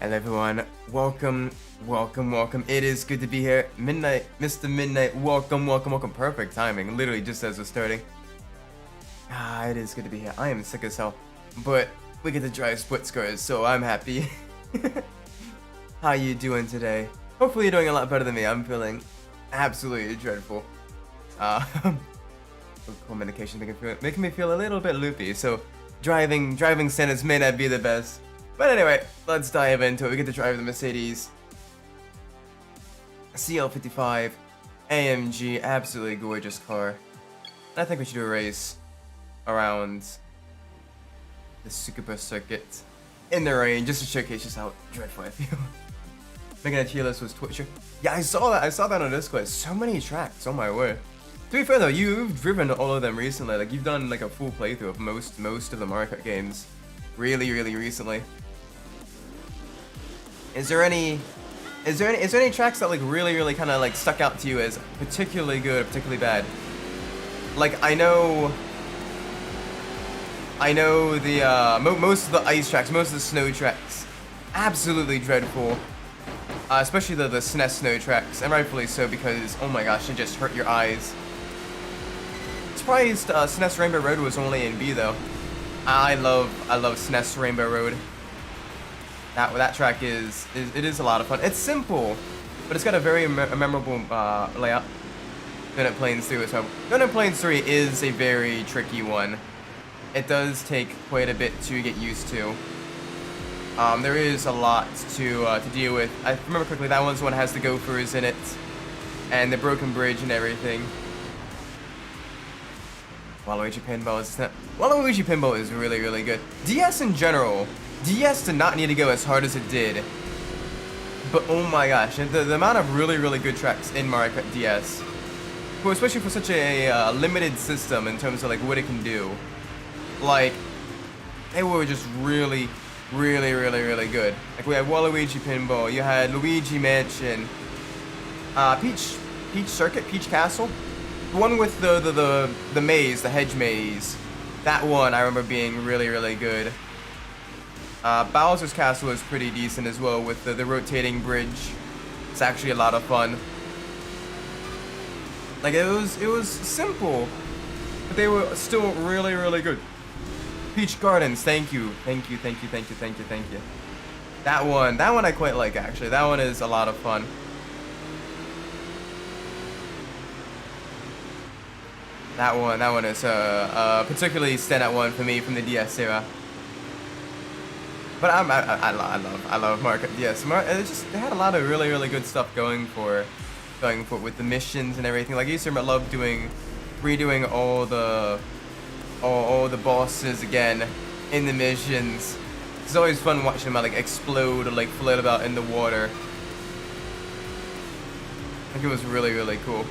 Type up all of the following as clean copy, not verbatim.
Hello everyone, welcome. It is good to be here. Midnight, Mr. Midnight, welcome. Perfect timing, literally just as we're starting. It is good to be here. I am sick as hell, but we get to drive sports cars, so I'm happy. How you doing today? Hopefully you're doing a lot better than me. I'm feeling absolutely dreadful. Cool medication making me feel a little bit loopy, so driving standards may not be the best. But anyway, let's dive into it. We get to drive the Mercedes CL55 AMG, absolutely gorgeous car. I think we should do a race around the Super circuit in the rain, just to showcase just how dreadful I feel. Making a tier list was Twitcher. Yeah, I saw that on Discord. So many tracks, oh my word. To be fair though, you've driven all of them recently. Like you've done like a full playthrough of most of the Mario Kart games, really recently. Is there any tracks that like really kind of like stuck out to you as particularly good, or particularly bad? Like I know the most of the ice tracks, most of the snow tracks, absolutely dreadful. Especially the SNES snow tracks, and rightfully so, because oh my gosh, it just hurt your eyes. Surprised SNES Rainbow Road was only in B though. I love SNES Rainbow Road. That track is a lot of fun. It's simple, but it's got a very memorable layout. Donut Plains 3 as well. Donut Plains 3 is a very tricky one. It does take quite a bit to get used to. There is a lot to deal with. I remember correctly, that one's the one that has the gophers in it, and the broken bridge and everything. Waluigi Pinball is really good. DS in general. DS did not need to go as hard as it did, but oh my gosh, the amount of really good tracks in Mario Kart DS, well, especially for such a limited system in terms of like what it can do, like they were just really good. Like we had Waluigi Pinball, you had Luigi Mansion, Peach Circuit, Peach Castle, the one with the maze, the hedge maze. That one I remember being really good. Bowser's Castle was pretty decent as well with the rotating bridge. It's actually a lot of fun. Like it was simple, but they were still really good. Peach Gardens, thank you. That one I quite like actually. That one is a lot of fun. That one is a particularly standout one for me from the DS era. But I love Mario Kart DS. They had a lot of really good stuff going for with the missions and everything. Like I used to love redoing all the bosses again in the missions. It's always fun watching them like explode or like float about in the water. I think it was really cool.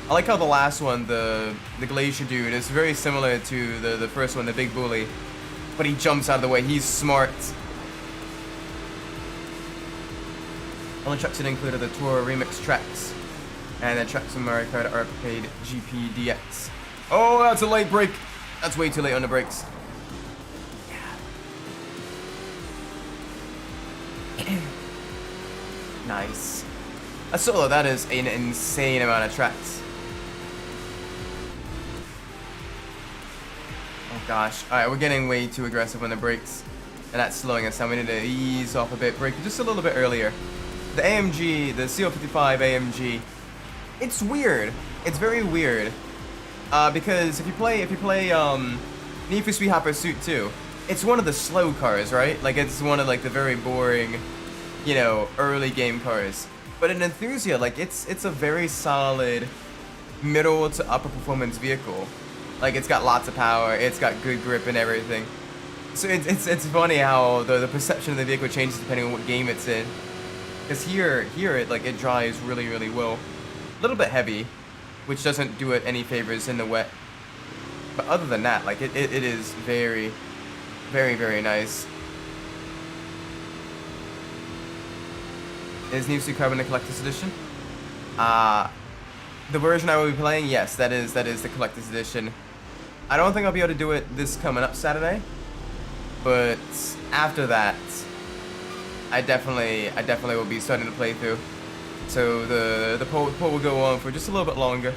I like how the last one, the glacier dude, is very similar to the first one, the big bully. But he jumps out of the way. He's smart. Only tracks that included the Tour Remix tracks and the tracks from Mario Kart Arcade GP DX. Oh, that's a late break. That's way too late on the brakes. Nice. A solo, that is an insane amount of tracks. Oh gosh. Alright, we're getting way too aggressive on the brakes. And that's slowing us down. We need to ease off a bit. Brake just a little bit earlier. The AMG, the CL55 AMG, it's weird. It's very weird. Because if you play Need for Speed Hot Pursuit 2, it's one of the slow cars, right? Like it's one of like the very boring, you know, early game cars. But in Enthusia, like it's a very solid middle to upper performance vehicle. Like it's got lots of power, it's got good grip and everything. So it's funny how the perception of the vehicle changes depending on what game it's in. Because here it drives really well. A little bit heavy, which doesn't do it any favors in the wet. But other than that, like it is very nice. Is New Sea Carbon the Collector's Edition? The version I will be playing, yes, that is the Collector's Edition. I don't think I'll be able to do it this coming up Saturday, but after that, I definitely will be starting to play through. So the poll will go on for just a little bit longer.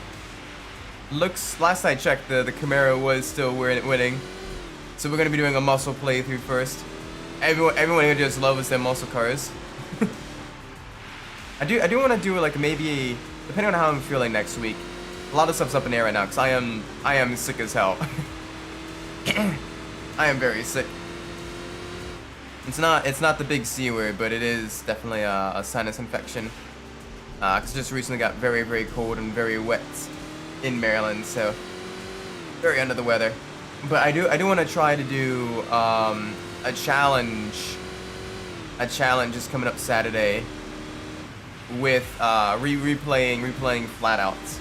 Looks, last I checked, the Camaro was still winning. So we're gonna be doing a muscle playthrough first. Everyone here just loves their muscle cars. I do want to do like maybe, depending on how I'm feeling next week. A lot of stuff's up in the air right now because I am sick as hell. I am very sick. It's not the big C word, but it is definitely a sinus infection. Cause it just recently got very cold and very wet in Maryland, so very under the weather. But I do want to try to do a challenge. A challenge is coming up Saturday with replaying Flat Outs.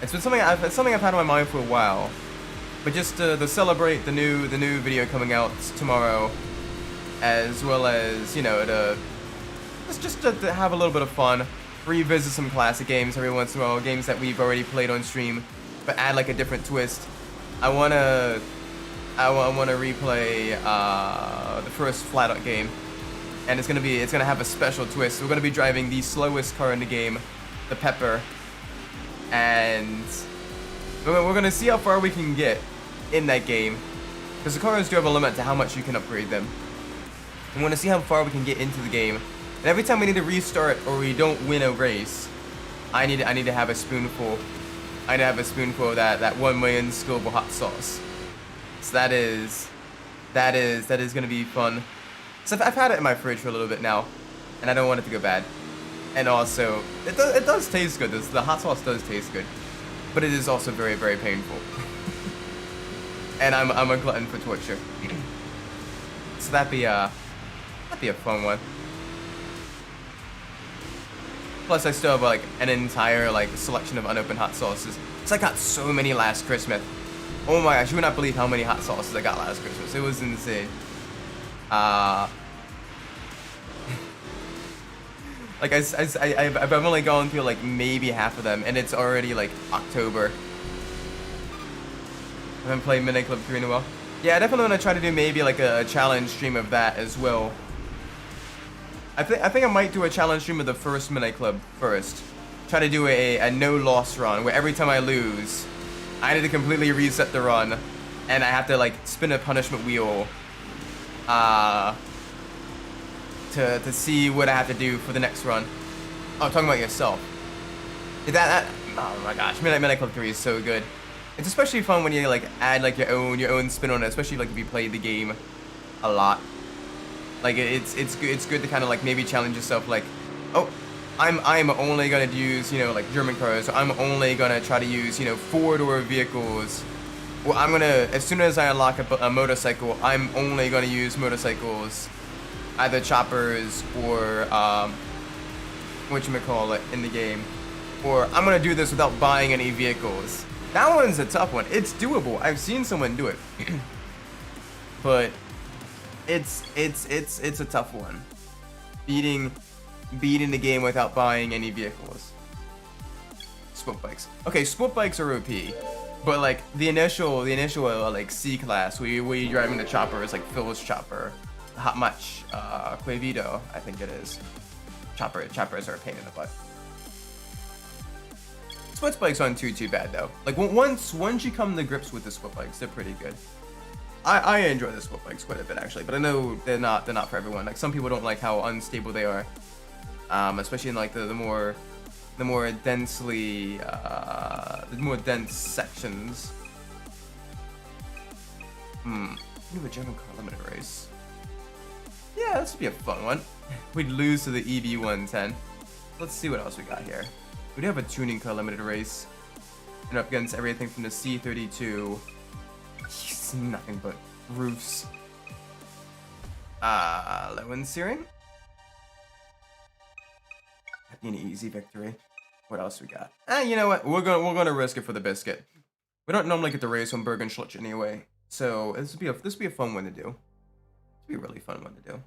It's been something I've had on my mind for a while, but just to celebrate the new video coming out tomorrow, as well as, you know, just to have a little bit of fun, revisit some classic games every once in a while, games that we've already played on stream, but add like a different twist. I wanna replay the first Flat Out game, and it's gonna have a special twist. We're gonna be driving the slowest car in the game, the Pepper, and we're gonna see how far we can get in that game, because the cars do have a limit to how much you can upgrade them. We want to see how far we can get into the game, and every time we need to restart or we don't win a race, I need to have a spoonful. I need to have a spoonful of that 1 million skillable hot sauce. So that is gonna be fun. So I've had it in my fridge for a little bit now, and I don't want it to go bad. And also, it does taste good. The hot sauce does taste good, but it is also very painful. And I'm a glutton for torture. So that'd be a fun one. Plus, I still have like an entire like selection of unopened hot sauces. So I got so many last Christmas. Oh my gosh, you would not believe how many hot sauces I got last Christmas. It was insane. Like I've only gone through like maybe half of them, and it's already like October. I haven't played Midnight Club 3 in a while. Yeah, I definitely want to try to do maybe like a challenge stream of that as well. I think I might do a challenge stream of the first Midnight Club first. Try to do a no loss run where every time I lose, I need to completely reset the run, and I have to like spin a punishment wheel to see what I have to do for the next run. Oh, talking about yourself. Oh my gosh, Midnight Club 3 is so good. It's especially fun when you like add like your own spin on it, especially like if you play the game a lot. Like it's good to kind of like maybe challenge yourself, like, oh, I'm only gonna use, you know, like German cars, or I'm only gonna try to use, you know, 4-door vehicles. Well, I'm gonna, as soon as I unlock a motorcycle, I'm only gonna use motorcycles, either choppers or whatchamacallit in the game, or I'm gonna do this without buying any vehicles. That one's a tough one. It's doable. I've seen someone do it, but it's a tough one. Beating the game without buying any vehicles. Sport bikes. Okay, sport bikes are OP, but like the initial like C class where you're driving the chopper is like Phil's chopper, Hot Much, Quavido, I think it is. Choppers are a pain in the butt. Sport bikes aren't too bad though. Like once you come to grips with the sport bikes, they're pretty good. I enjoy the sport bikes quite a bit actually, but I know they're not for everyone. Like some people don't like how unstable they are, especially in like the more dense sections. Do a German car limited race. Yeah, this would be a fun one. We'd lose to the EV110. Let's see what else we got here. We do have a tuning car limited race, and up against everything from the C32. It's nothing but roofs. Lowen Searing. That'd be an easy victory. What else we got? You know what? We're gonna risk it for the biscuit. We don't normally get to race on Bergenschlitz anyway, so this would be a fun one to do. This would be a really fun one to do.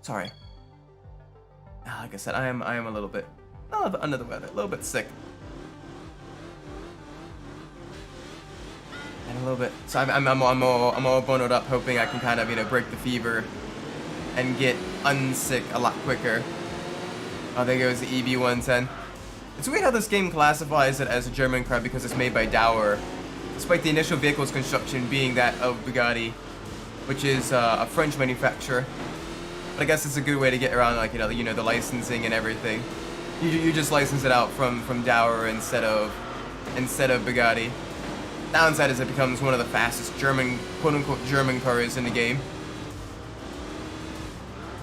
Sorry. Like I said, I am a little bit under the weather, a little bit sick. And a little bit. So I'm all bundled up, hoping I can kind of, you know, break the fever and get unsick a lot quicker. Oh, there goes the EB110. It's weird how this game classifies it as a German car because it's made by Dower, despite the initial vehicle's construction being that of Bugatti, which is a French manufacturer. But I guess it's a good way to get around, like, you know, the licensing and everything. You just license it out from Dower instead of Bugatti. Downside is it becomes one of the fastest German, quote-unquote, German cars in the game.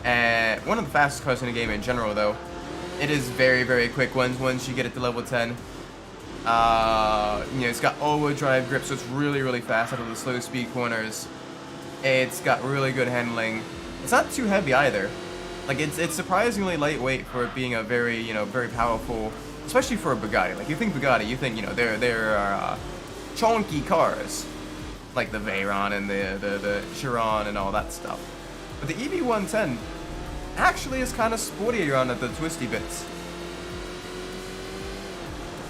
And one of the fastest cars in the game in general, though. It is very, very quick once you get it to level 10. You know, it's got all-wheel drive grip, so it's really, really fast out of the slow speed corners. It's got really good handling. It's not too heavy either. Like, it's surprisingly lightweight for it being a very, you know, very powerful, especially for a Bugatti. Like, you think Bugatti, you think, you know, there are chunky cars, like the Veyron and the Chiron and all that stuff. But the EB110 actually is kind of sporty around at the twisty bits.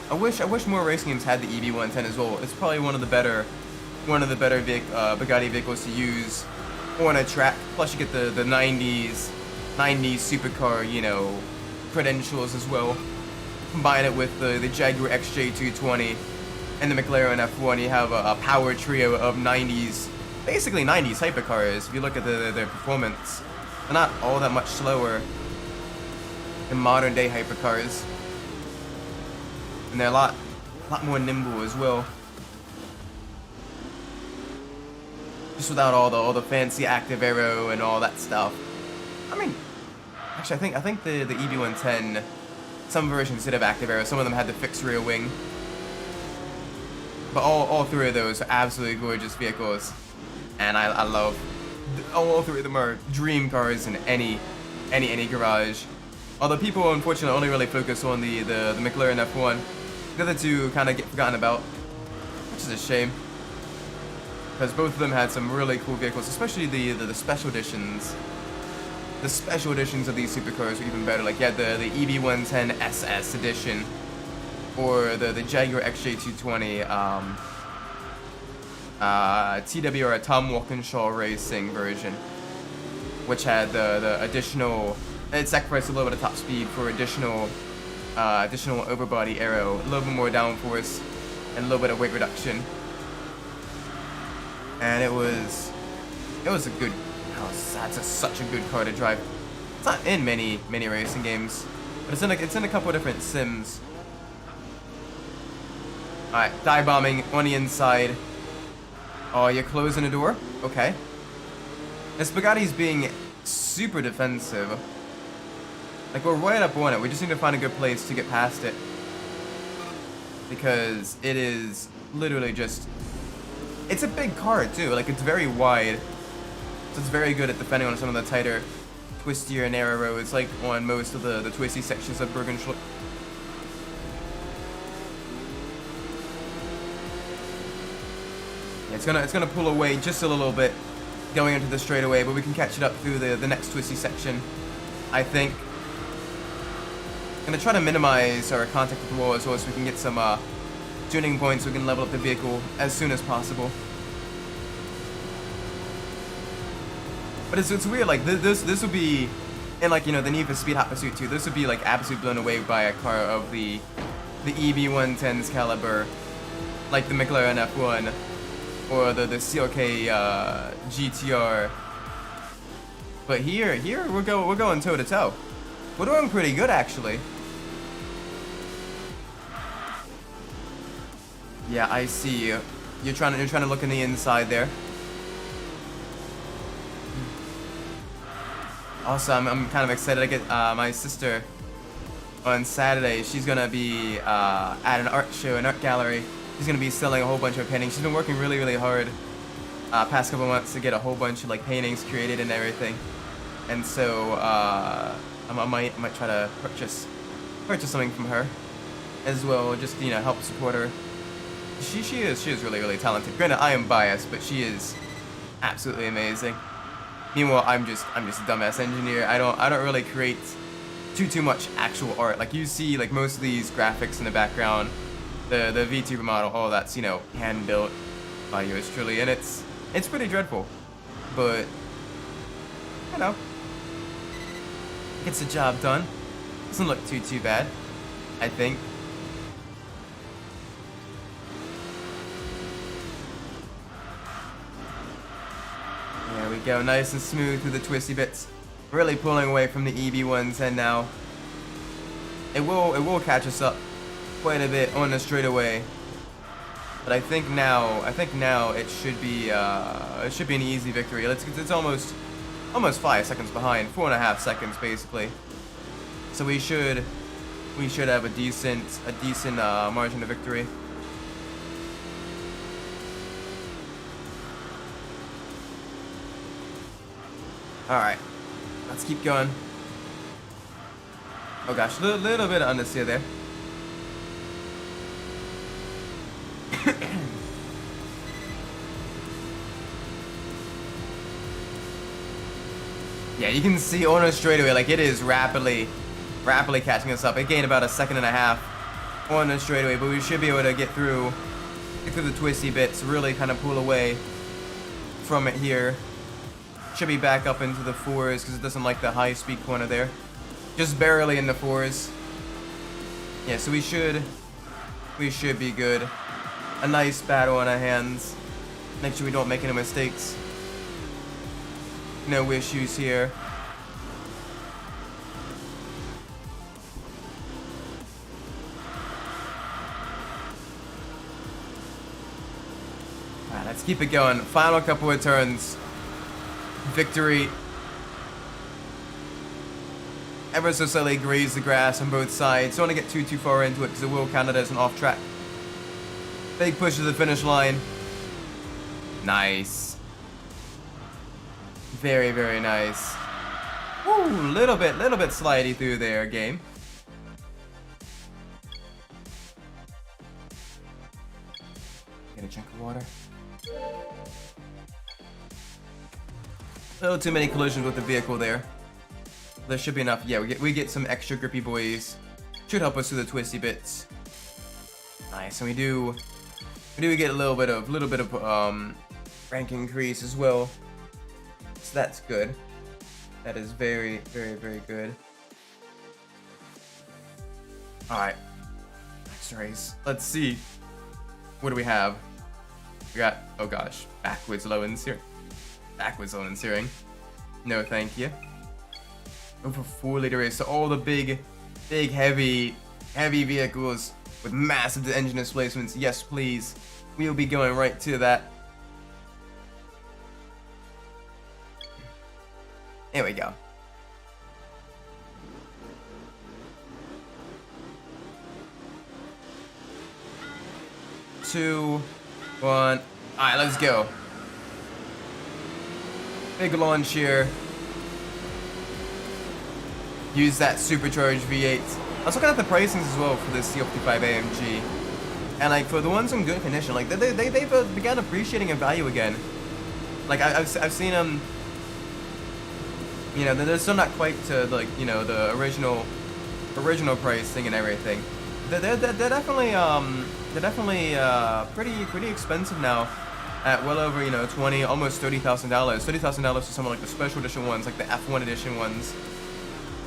I wish more racing games had the EB110 as well. It's probably one of the better Bugatti vehicles to use on a track. Plus, you get the 90s supercar, you know, credentials as well. Combine it with the Jaguar XJ220 and the McLaren F1, you have a power trio of 90s, basically 90s hypercars. If you look at their performance, they're not all that much slower than modern day hypercars, and they're a lot more nimble as well. Just without all the fancy active aero and all that stuff. I mean, actually, I think the EB110, some versions did have active aero. Some of them had the fixed rear wing. But all three of those are absolutely gorgeous vehicles, and I love all three of them are dream cars in any garage. Although people unfortunately only really focus on the McLaren F1, the other two kind of get forgotten about, which is a shame, because both of them had some really cool vehicles, especially the special editions. The special editions of these supercars are even better. Like, you had the EB110 SS edition, or the Jaguar XJ220 TWR Tom Walkinshaw Racing version, which had the additional, it sacrificed a little bit of top speed for additional overbody aero, a little bit more downforce, and a little bit of weight reduction. And it was a good, that's such a good car to drive. It's not in many racing games, but it's in a couple different sims. Alright, dive bombing on the inside. Oh, you're closing the door? Okay. This Bugatti's being super defensive. Like, we're right up on it. We just need to find a good place to get past it. Because it is literally just... It's a big car, too. Like, it's very wide. So it's very good at defending on some of the tighter, twistier, narrow roads, like on most of the twisty sections of Bergenschluck. It's gonna pull away just a little bit going into the straightaway, but we can catch it up through the next twisty section, I think. Gonna try to minimize our contact with the wall as well, so we can get some tuning points so we can level up the vehicle as soon as possible. But it's weird, like this would be, in, like, you know, the Need for Speed Hot Pursuit 2, this would be like absolutely blown away by a car of the EB110's caliber, like the McLaren F1. Or the CLK GTR, but here we're going toe to toe. We're doing pretty good, actually. Yeah, I see you. You're trying to look in the inside there. Also, I'm kind of excited. I get my sister on Saturday. She's gonna be at an art show, an art gallery. She's gonna be selling a whole bunch of paintings. She's been working really hard past couple months to get a whole bunch of, like, paintings created and everything. And so I might try to purchase something from her as well, just, you know, help support her. She is really talented. Granted, I am biased, but she is absolutely amazing. Meanwhile, I'm just a dumbass engineer. I don't really create too much actual art. Like, you see, like, most of these graphics in the background. The VTuber model, all that's, you know, hand built. by yours truly, and it's pretty dreadful, but you know, gets the job done. Doesn't look too bad, I think. There we go, nice and smooth through the twisty bits. Really pulling away from the EB1's head now. It will catch us up quite a bit on the straightaway. But I think now it should be an easy victory. It's almost 5 seconds behind, 4.5 seconds basically. So we should have a decent margin of victory. All right, let's keep going. Oh gosh, little bit of understeer there. Yeah, you can see on a straightaway, like it is rapidly catching us up. It gained about 1.5 seconds on the straightaway, but we should be able to get through the twisty bits, really kind of pull away from it here. Should be back up into the 4s because it doesn't like the high speed corner there. Just barely in the 4s. Yeah, so we should be good. A nice battle on our hands. Make sure we don't make any mistakes. No issues here. Alright, let's keep it going. Final couple of turns. Victory. Ever so slightly graze the grass on both sides. Don't want to get too far into it because it will count it as an off track. Big push to the finish line. Nice. Very, very nice. Woo, little bit slidey through there, game. Get a chunk of water. A little too many collisions with the vehicle there. There should be enough. Yeah, we get some extra grippy boys. Should help us through the twisty bits. Nice, and we do get a little bit of rank increase as well. So that's good. That is very, very, very good. Alright. Next race. Let's see. What do we have? We got, oh gosh, backwards low and searing. Backwards low and searing. No thank you. Over 4-liter race. So all the big, heavy vehicles with massive engine displacements. Yes, please. We'll be going right to that. There we go. Two, one. Alright, let's go. Big launch here. Use that supercharged V8. I was looking at the pricings as well for this C55 AMG. And like for the ones in good condition, like they've begun appreciating in value again. Like I've seen them. You know, they're still not quite to like, you know, the original pricing and everything. They're definitely pretty expensive now, at well over, you know, almost $30,000. $30,000 for some of like the special edition ones, like the F1 edition ones.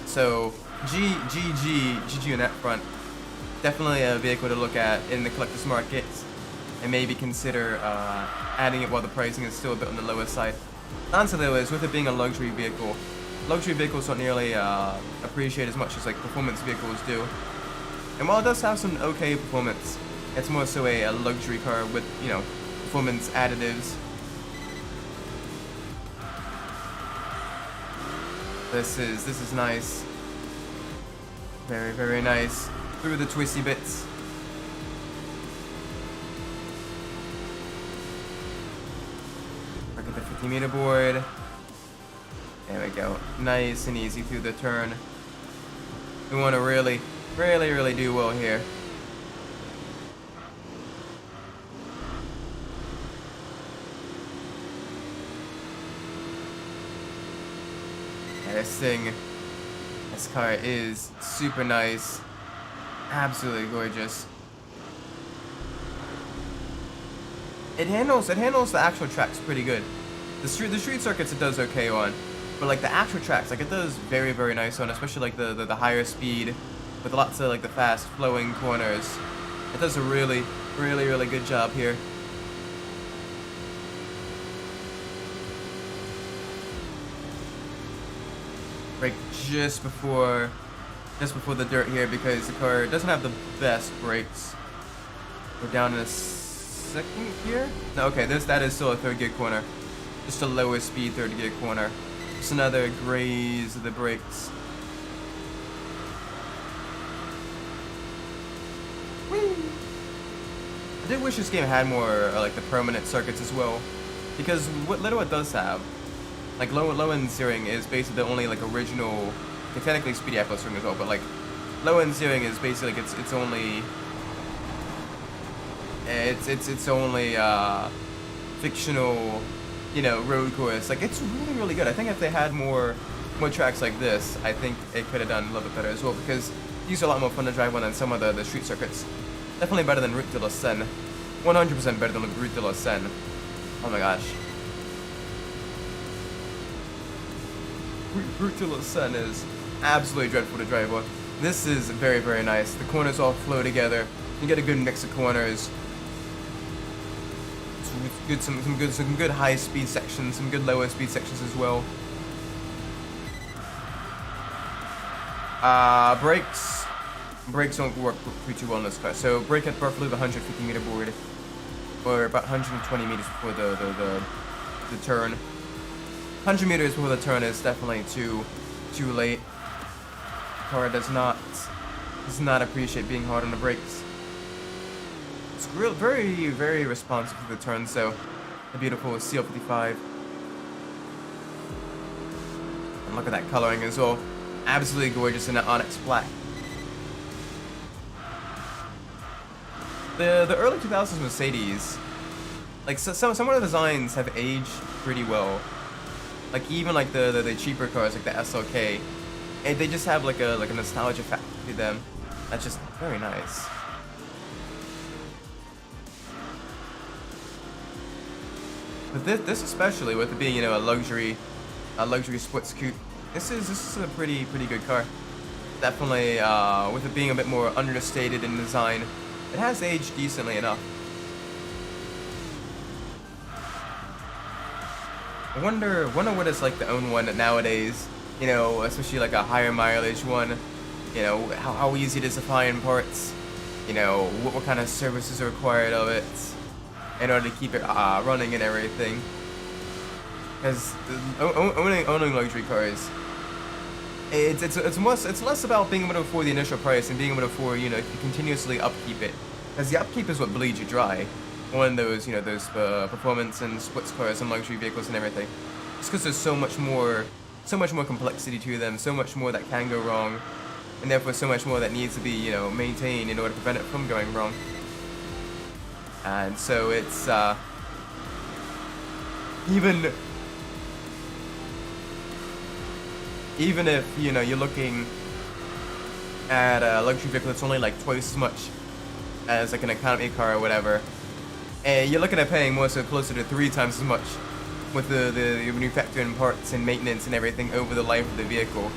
So GG on that front. Definitely a vehicle to look at in the collector's market, and maybe consider adding it while the pricing is still a bit on the lower side. The answer though is, with it being a luxury vehicle, luxury vehicles don't nearly appreciate as much as like performance vehicles do. And while it does have some okay performance, it's more so a luxury car with, you know, performance additives. This is nice. Very, very nice. Through the twisty bits. Look at the 50-meter board. There we go. Nice and easy through the turn. We want to really do well here. Yeah, this car is super nice. Absolutely gorgeous. it handles the actual tracks pretty good. The street circuits it does okay on, but like the actual tracks, like it does very very nice on, especially like the higher speed with lots of like the fast flowing corners. It does a really really good job here. Brake just before the dirt here because the car doesn't have the best brakes. We're down in a second gear? No, okay, that is still a third gear corner. Just a lower speed third gear corner. Just another graze of the brakes. Whee! I did wish this game had more like the permanent circuits as well, because what little it does have, like low end zeroing is basically the only like original. Technically speedy apple steering as well, but like low end zeroing is basically like it's only fictional, you know, road course. Like it's really really good. I think if they had more tracks like this, I think it could have done a little bit better as well, because these are a lot more fun to drive on than some of the street circuits. Definitely better than Route de la Seine. 100% better than Route de la Seine. Oh my gosh. Route de la Seine is absolutely dreadful to drive on. This is very very nice. The corners all flow together. You get a good mix of corners. Some good high speed sections, some good lower speed sections as well. Brakes don't work too well in this car. So brake at roughly the 150 meter board, or about 120 meters before the turn. 100 meters before the turn is definitely too late. Car does not appreciate being hard on the brakes. It's very very responsive to the turn. So the beautiful CL55. And look at that coloring as well. Absolutely gorgeous in the onyx black. The early 2000s Mercedes, like some of the designs have aged pretty well. Like even like the cheaper cars like the SLK, and they just have like a nostalgia factor to them. That's just very nice. But this especially with it being, you know, a luxury sports coupe, this is a pretty good car. Definitely with it being a bit more understated in design, it has aged decently enough. I wonder what it's like to own one nowadays, you know, especially like a higher mileage one. You know, how easy it is to find parts, you know, what kind of services are required of it in order to keep it running and everything. Because owning luxury cars, it's less about being able to afford the initial price and being able to afford, you know, if you continuously upkeep it. Because the upkeep is what bleeds you dry on those, you know, those performance and sports cars and luxury vehicles and everything. It's because there's so much more complexity to them, so much more that can go wrong, and therefore so much more that needs to be, you know, maintained in order to prevent it from going wrong. And so it's even if, you know, you're looking at a luxury vehicle that's only like twice as much as like an economy car or whatever, and you're looking at paying more, so closer to 3 times as much with the manufacturing parts and maintenance and everything over the life of the vehicle.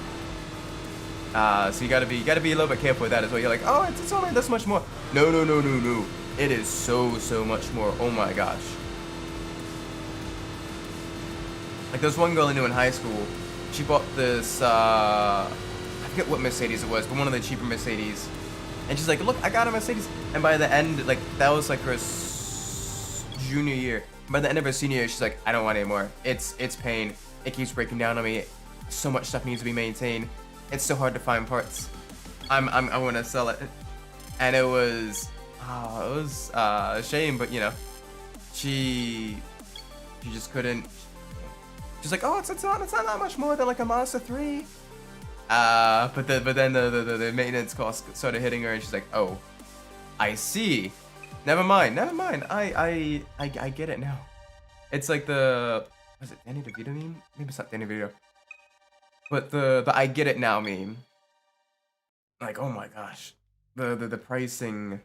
So you gotta be a little bit careful with that as well. You're like, oh, it's only this much more. No. It is so much more. Oh my gosh. Like there's one girl I knew in high school. She bought this, I forget what Mercedes it was, but one of the cheaper Mercedes. And she's like, look, I got a Mercedes. And by the end, like that was like her junior year. By the end of her senior year, she's like, I don't want it anymore. It's pain. It keeps breaking down on me. So much stuff needs to be maintained. It's so hard to find parts. I want to sell it. And it was a shame, but you know, she just couldn't. She's like, oh, it's not that much more than like a Mazda 3. But then the maintenance costs started hitting her, and she's like, oh, I see. Never mind. I get it now. It's like was it Danny DeVito meme? Maybe it's not Danny DeVito. But the I get it now meme. Like, oh my gosh. The pricing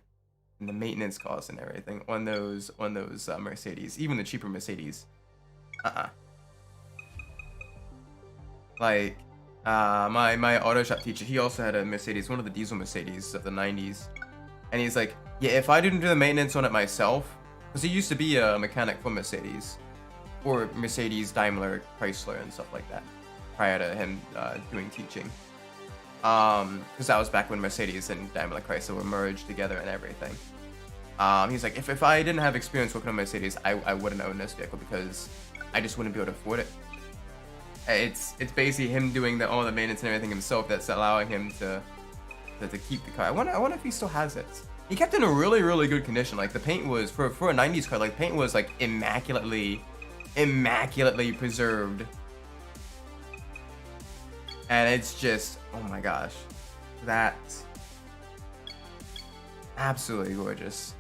and the maintenance costs and everything on those Mercedes, even the cheaper Mercedes. Like my auto shop teacher, he also had a Mercedes, one of the diesel Mercedes of the 90s, and he's like, yeah, if I didn't do the maintenance on it myself, because he used to be a mechanic for Mercedes, or Mercedes, Daimler, Chrysler, and stuff like that, prior to him doing teaching. Because that was back when Mercedes and Daimler Chrysler were merged together and everything. He's like, if I didn't have experience working on Mercedes, I wouldn't own this vehicle because I just wouldn't be able to afford it. It's basically him doing all the maintenance and everything himself that's allowing him to keep the car. I wonder if he still has it. He kept it in a really, really good condition. Like, the paint was, for a 90s car, like, paint was, like, immaculately preserved. And it's just, oh my gosh, that's absolutely gorgeous.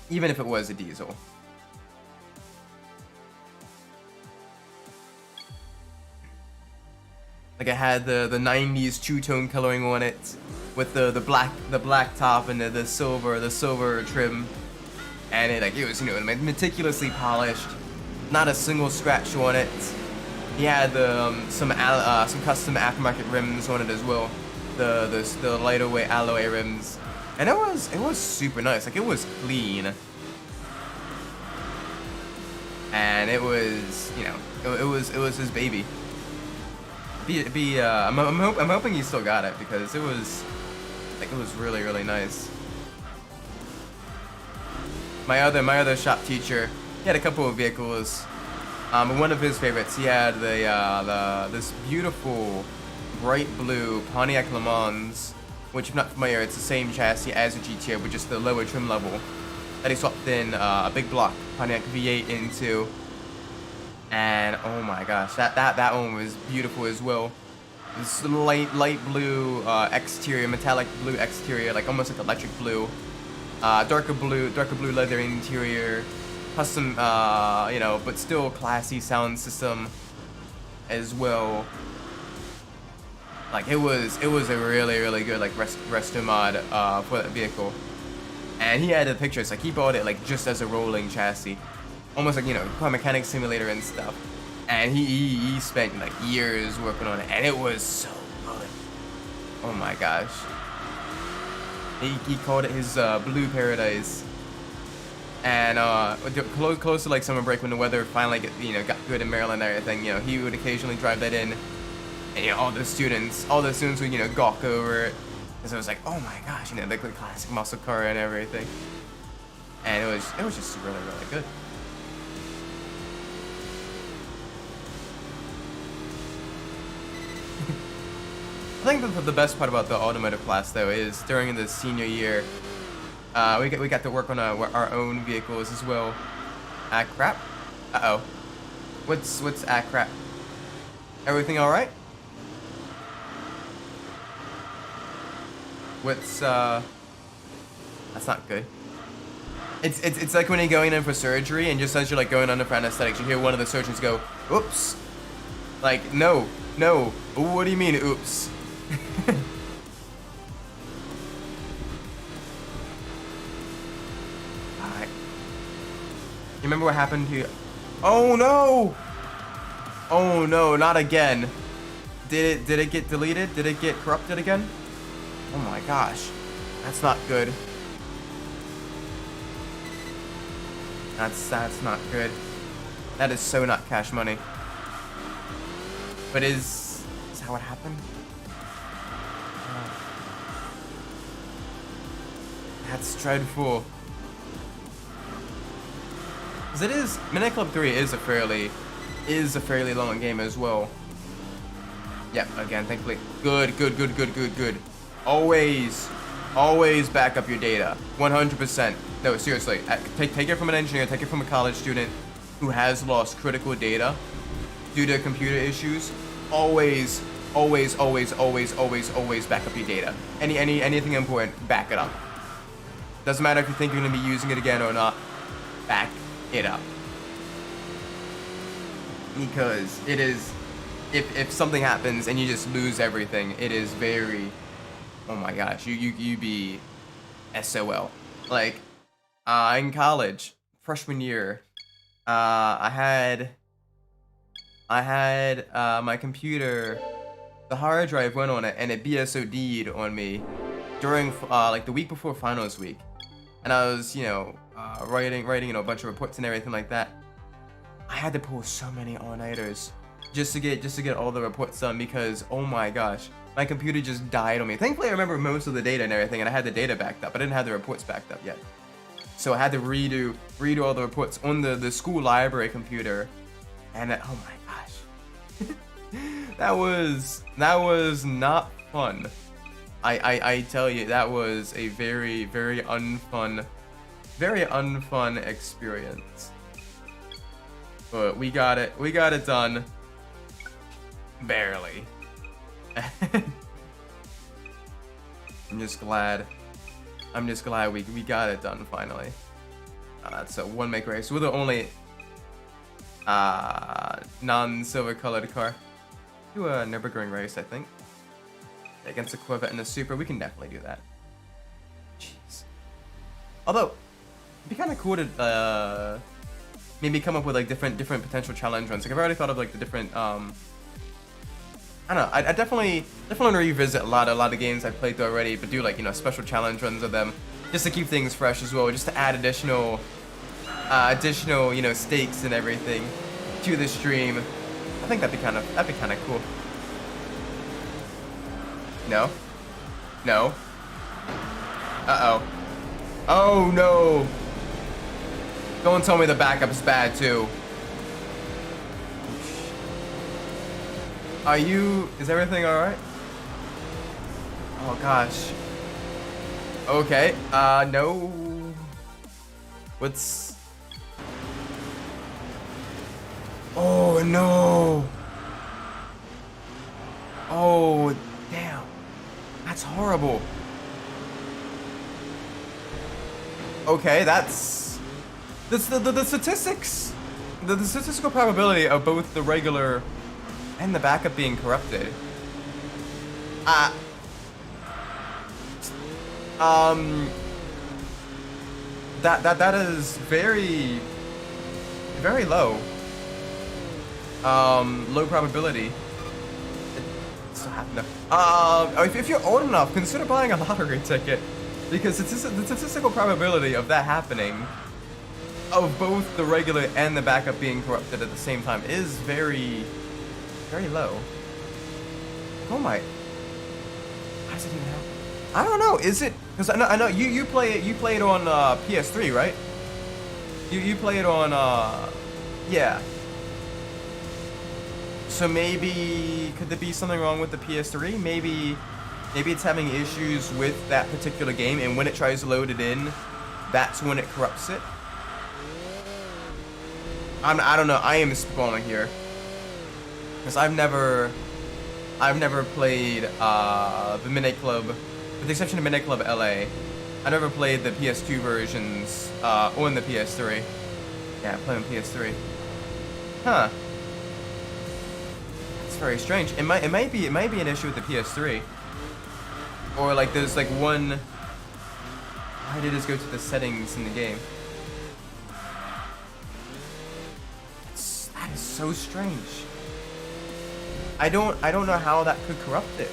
Even if it was a diesel. Like, it had the 90s two-tone coloring on it, with the black top and the silver trim, and it was, you know, meticulously polished, not a single scratch on it. He had some custom aftermarket rims on it as well, the lighter weight alloy rims, and it was super nice. Like, it was clean, and it was, you know, it was his baby. I'm hoping he still got it, because it was really, really nice. My other shop teacher, he had a couple of vehicles. But one of his favorites, he had this beautiful bright blue Pontiac Le Mans, which, if not familiar, it's the same chassis as a GTO, but just the lower trim level, that he swapped in a big block Pontiac V8 into. And oh my gosh, that one was beautiful as well. This light blue exterior, metallic blue exterior, like almost like electric blue. Darker blue leather interior, custom, you know, but still classy sound system as well. Like, it was a really, really good, like, resto mod for that vehicle. And he had the pictures, like, he bought it like just as a rolling chassis, almost like, you know, car mechanic simulator and stuff. And he spent like years working on it, and it was so good. Oh my gosh. He called it his blue paradise. And close to like summer break, when the weather finally got good in Maryland and everything, you know, he would occasionally drive that in, and, you know, all the students would, you know, gawk over it, because it was like, oh my gosh, you know, like the classic muscle car and everything. And it was just really, really good. I think the best part about the automotive class, though, is during the senior year, we got to work on our own vehicles as well. Ah, crap. Uh-oh. What's ah, crap? Everything all right? That's not good. It's like when you're going in for surgery, and just as you're like going under for anesthetics, you hear one of the surgeons go, "Oops." Like, no. What do you mean, oops? Alright. You remember what happened here? Oh no! Oh no, not again. Did it get deleted? Did it get corrupted again? Oh my gosh. That's not good. That's not good. That is so not cash money. But is that what happened? That's dreadful. Cause it is, Midnight Club 3 is a fairly long game as well. Yep, again, thankfully. Good. Always back up your data. 100%. No, seriously. Take it from an engineer, take it from a college student who has lost critical data due to computer issues. Always back up your data. Anything important, back it up. Doesn't matter if you think you're gonna be using it again or not. Back it up. Because it is, if something happens and you just lose everything, it is very, oh my gosh, you be SOL. Like, in college, freshman year, I had my computer, the hard drive went on it, and it BSOD'd on me during like the week before finals week, and I was, you know, writing, you know, a bunch of reports and everything like that. I had to pull so many all-nighters just to get all the reports done because, oh my gosh, my computer just died on me. Thankfully, I remember most of the data and everything, and I had the data backed up. I didn't have the reports backed up yet, so I had to redo all the reports on the school library computer, and oh my gosh, that was not fun. I tell you, that was a very unfun experience. But we got it done. Barely. I'm just glad we got it done finally. It's a one make race. We're the only non-silver colored car. Do a Nürburgring race, I think. Against a Corvette and a Super, we can definitely do that. Jeez. Although, it'd be kind of cool to maybe come up with like different potential challenge runs. Like I've already thought of like the different I don't know. I definitely want to revisit a lot of games I've played through already, but do like, you know, special challenge runs of them, just to keep things fresh as well, just to add additional you know, stakes and everything to the stream. I think that'd be kind of cool. No. Uh-oh. Oh no. Don't tell me the backup's bad too. Is everything alright? Oh gosh. Okay, no. Oh no. Oh, damn. That's horrible. Okay, that's the statistics. The statistical probability of both the regular and the backup being corrupted. That is very low. Low probability. It's not happening. If you're old enough, consider buying a lottery ticket, because the statistical probability of that happening, of both the regular and the backup being corrupted at the same time, is very low. Oh my! How does it even happen? I don't know. Is it? Because I know you play it on PS3, right? You play it on yeah. So maybe could there be something wrong with the PS3? Maybe it's having issues with that particular game, and when it tries to load it in, that's when it corrupts it. I don't know. I am spawning here. Because I've never played the Midnight Club, with the exception of Midnight Club LA. I never played the PS2 versions on the PS3. Yeah, I play on PS3. Huh. That's very strange. It might be an issue with the PS3. Or like there's like one. Why did it go to the settings in the game? That is so strange. I don't know how that could corrupt it.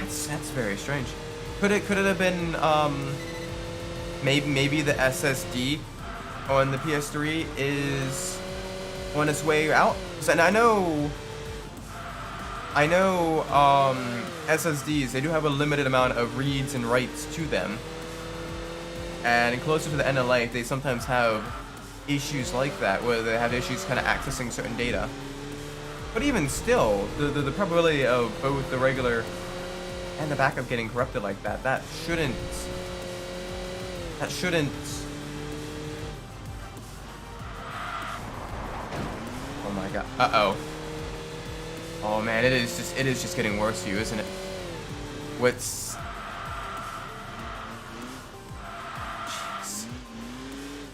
That's very strange. Could it have been maybe the SSD on the PS3 is on its way out? And I know SSDs, they do have a limited amount of reads and writes to them. And closer to the end of life, they sometimes have issues like that, where they have issues kind of accessing certain data. But even still, the probability of both the regular and the backup getting corrupted like that, that shouldn't. Oh my god. Uh-oh. Oh man, it is just getting worse for you, isn't it? What's...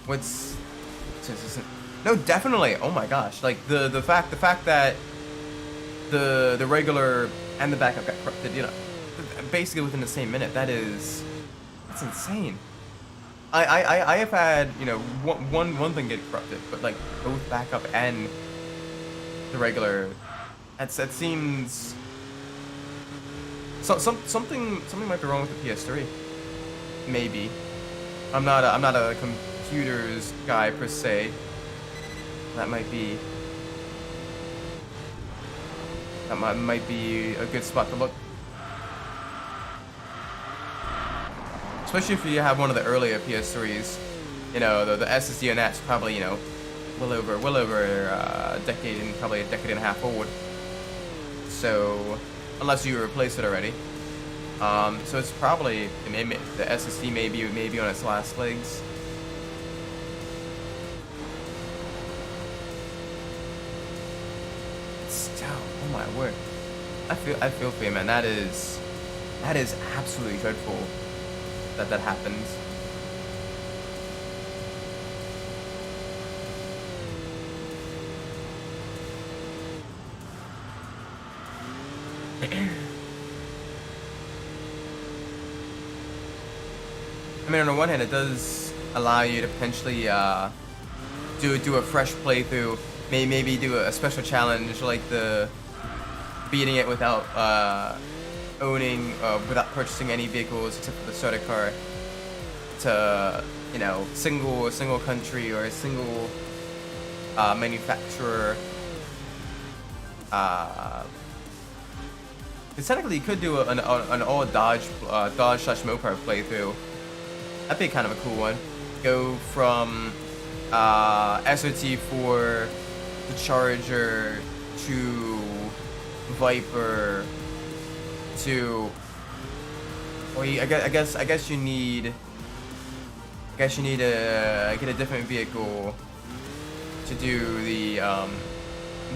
What's no, definitely. Oh my gosh, like the fact that the regular and the backup got corrupted, you know, basically within the same minute. That's insane. I have had, you know, one thing get corrupted, but like both backup and the regular, that seems something might be wrong with the PS3. Maybe. I'm not a computers guy per se. That might be a good spot to look. Especially if you have one of the earlier PS3s, you know, the SSD on that's probably, you know, well over a decade and probably a decade and a half old. So, unless you replaced it already, so it's probably the SSD may be on its last legs. Still, oh my word, I feel for you, man. That is absolutely dreadful. That happens. I mean, on the one hand, it does allow you to potentially do a fresh playthrough. Maybe do a special challenge like the beating it without without purchasing any vehicles except for the starter car, to, you know, single country or a single manufacturer. Because technically you could do an all Dodge / Mopar playthrough. That'd be kind of a cool one. Go from SOT for the Charger to Viper to, well, I guess you need to get a different vehicle to do the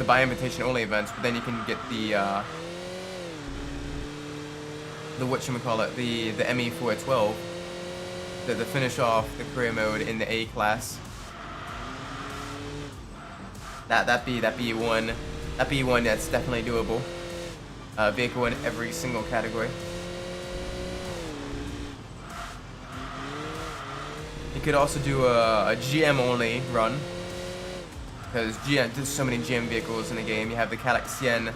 by invitation only events, but then you can get the whatchamacallit, the ME412 to finish off the career mode in the A class. That'd be one that's definitely doable. Vehicle in every single category. You could also do a GM only run, because there's so many GM vehicles in the game. You have the Cadillac Sienne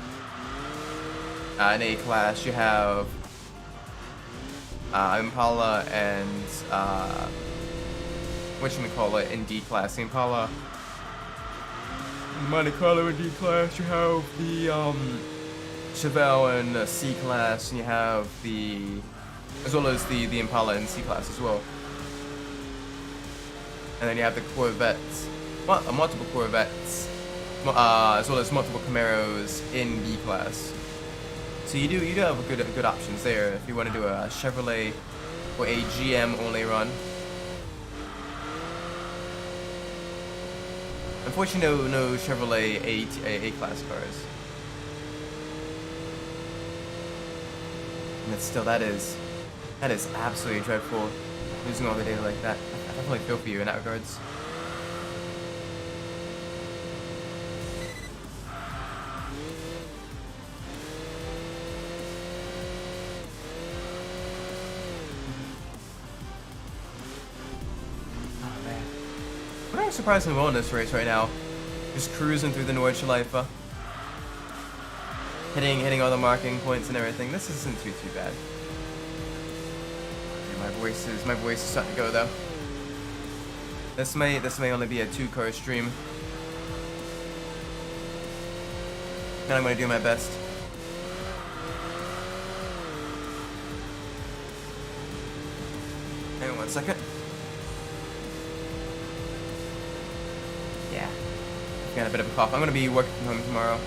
in A class. You have Impala and whatchamacallit in D class. The Impala, Monte Carlo in D class. You have the Chevelle in C class, and you have as well as the Impala in C class as well. And then you have the Corvettes, multiple Corvettes, as well as multiple Camaros in B class. So you do have good options there if you want to do a Chevrolet or a GM only run. Unfortunately, no Chevrolet A class cars. And still, that is absolutely dreadful, losing all the data like that. I definitely feel for you in that regards. Oh man, we're doing surprisingly well in this race right now. Just cruising through the Nordschleife. Hitting all the marking points and everything. This isn't too bad. Okay, my voice is starting to go though. This may only be a 2-car stream, and I'm gonna do my best. Hang on 1 second. Yeah, got a bit of a cough. I'm gonna be working from home tomorrow.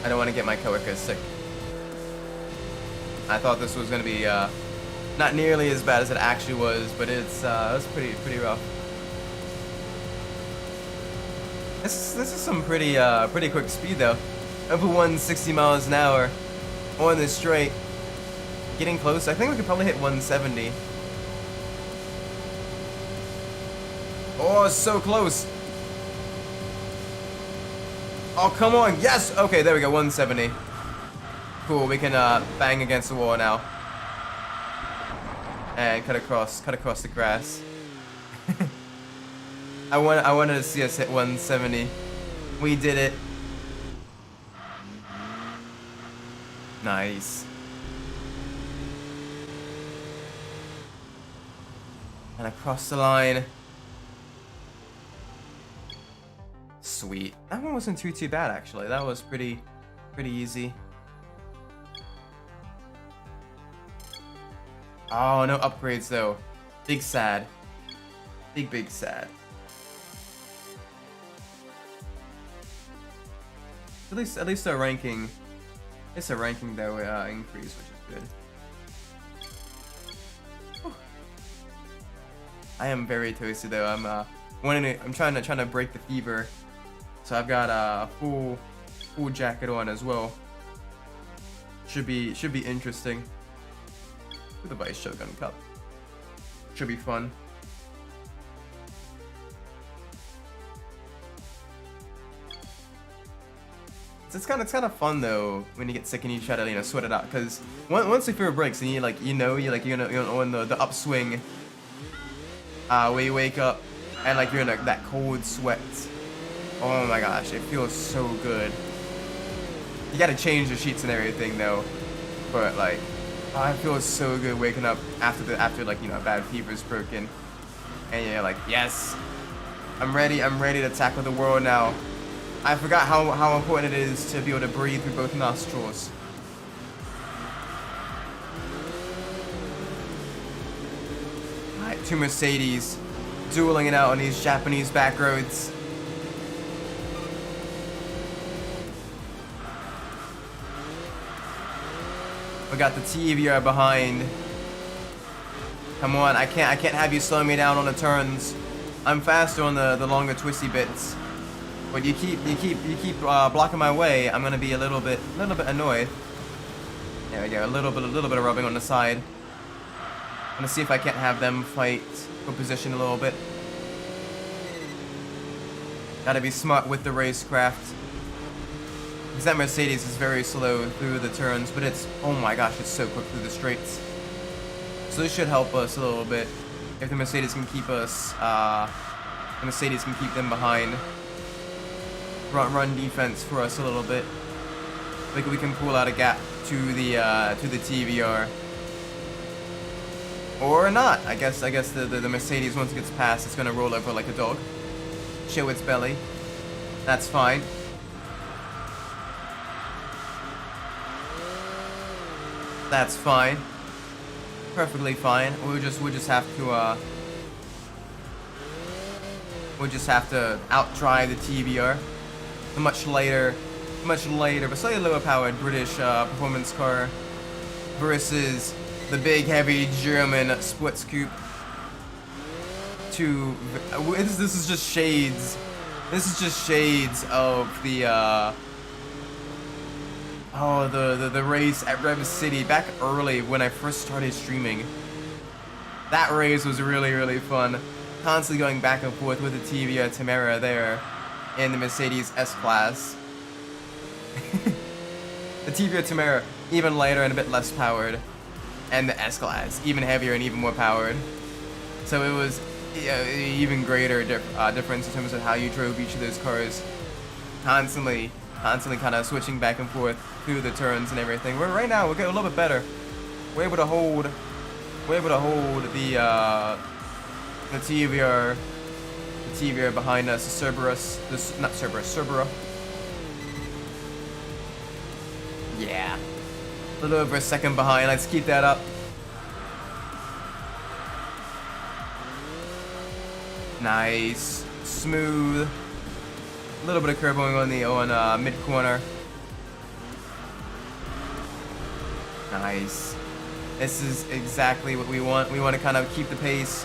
I don't want to get my coworkers sick. I thought this was going to be not nearly as bad as it actually was, but it was pretty rough. This is some pretty quick speed though. Over 160 miles an hour on this straight. Getting close. I think we could probably hit 170. Oh, so close. Oh, come on. Yes. Okay, there we go. 170. Cool, we can bang against the wall now. And cut across the grass. I wanted to see us hit 170. We did it. Nice. And across the line. Sweet. That one wasn't too bad actually. That was pretty easy. Oh, no upgrades though. Big sad. Big sad. At least our ranking. It's a ranking though increase, which is good. I am very toasty though. I'm trying to break the fever. So I've got a full jacket on as well. Should be interesting. With the Vice Shogun Cup. Should be fun. It's kind of fun though when you get sick and you try to sweat it out, because once the fever breaks and you're on the upswing, where you wake up and you're in that cold sweat. Oh my gosh, it feels so good. You gotta change the sheets and everything though, but it feels so good waking up after a bad fever's broken, and you're like, yes, I'm ready to tackle the world now. I forgot how important it is to be able to breathe through both nostrils. Alright, two Mercedes dueling it out on these Japanese back roads. We got the TVR behind. Come on, I can't have you slow me down on the turns. I'm faster on the longer twisty bits. But you keep blocking my way. I'm gonna be a little bit annoyed. There we go, a little bit of rubbing on the side. I'm gonna see if I can't have them fight for position a little bit. Gotta be smart with the racecraft. Because that Mercedes is very slow through the turns, but oh my gosh, it's so quick through the straights. So this should help us a little bit. If the Mercedes can keep us, the Mercedes can keep them behind. Run defense for us a little bit. We can pull out a gap to the TVR, or not. I guess the Mercedes, once it gets past, it's gonna roll over like a dog, show its belly. That's fine. That's fine. Perfectly fine. We'll just have to outdrive the TVR. The much lighter, but slightly lower powered British performance car versus the big, heavy German sports coupe. This is just shades. This is just shades of the the race at Rev City back early when I first started streaming. That race was really fun. Constantly going back and forth with the TVR Temera there. In the Mercedes S-Class. The TVR Temera, even lighter and a bit less powered. And the S-Class, even heavier and even more powered. So it was even greater difference in terms of how you drove each of those cars. Constantly kind of switching back and forth through the turns and everything. Right now, we're getting a little bit better. We're able to hold the TVR. TVR behind us, Cerbera. Yeah. A little over a second behind. Let's keep that up. Nice. Smooth. A little bit of curve going on mid corner. Nice. This is exactly what we want. We want to kind of keep the pace.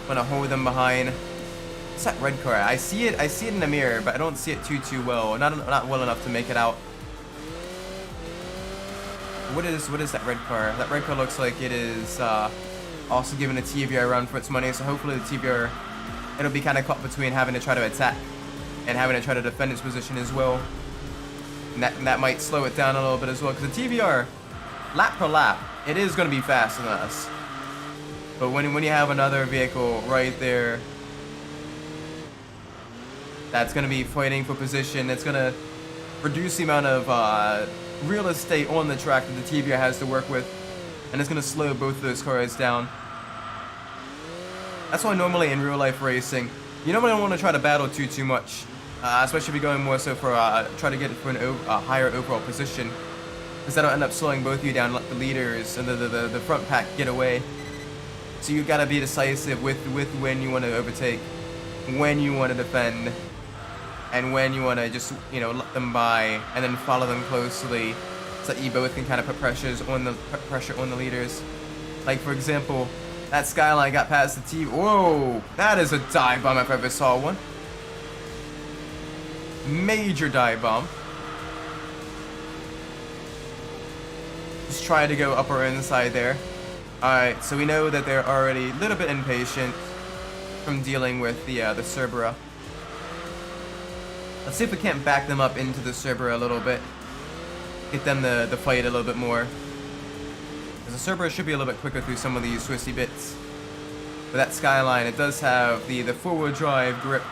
Want to hold them behind. What's that red car? I see it in the mirror, but I don't see it too well. Not well enough to make it out. What is that red car? That red car looks like it is also giving a TVR a run for its money. So hopefully the TVR, it'll be kind of caught between having to try to attack and having to try to defend its position as well. And that might slow it down a little bit as well, because the TVR, lap per lap, it is going to be faster than us. But when you have another vehicle right there that's going to be fighting for position, it's going to reduce the amount of real estate on the track that the TVR has to work with, and it's going to slow both of those cars down. That's why normally in real life racing, you normally don't want to try to battle too much, especially if you're going more so for try to get for a higher overall position, because that'll end up slowing both of you down, let the leaders and the front pack get away. So you gotta be decisive with when you want to overtake, when you want to defend, and when you want to just, you know, let them by and then follow them closely, so that you both can kind of put pressure on the leaders. Like for example, that Skyline got past the T. Whoa, that is a dive bomb if I ever saw one. Major dive bomb. Just try to go up or inside there. Alright, so we know that they're already a little bit impatient from dealing with the Cerberus. Let's see if we can't back them up into the Cerberus a little bit. Get them to fight a little bit more. Because the Cerberus should be a little bit quicker through some of these twisty bits. But that Skyline, it does have the four-wheel drive grip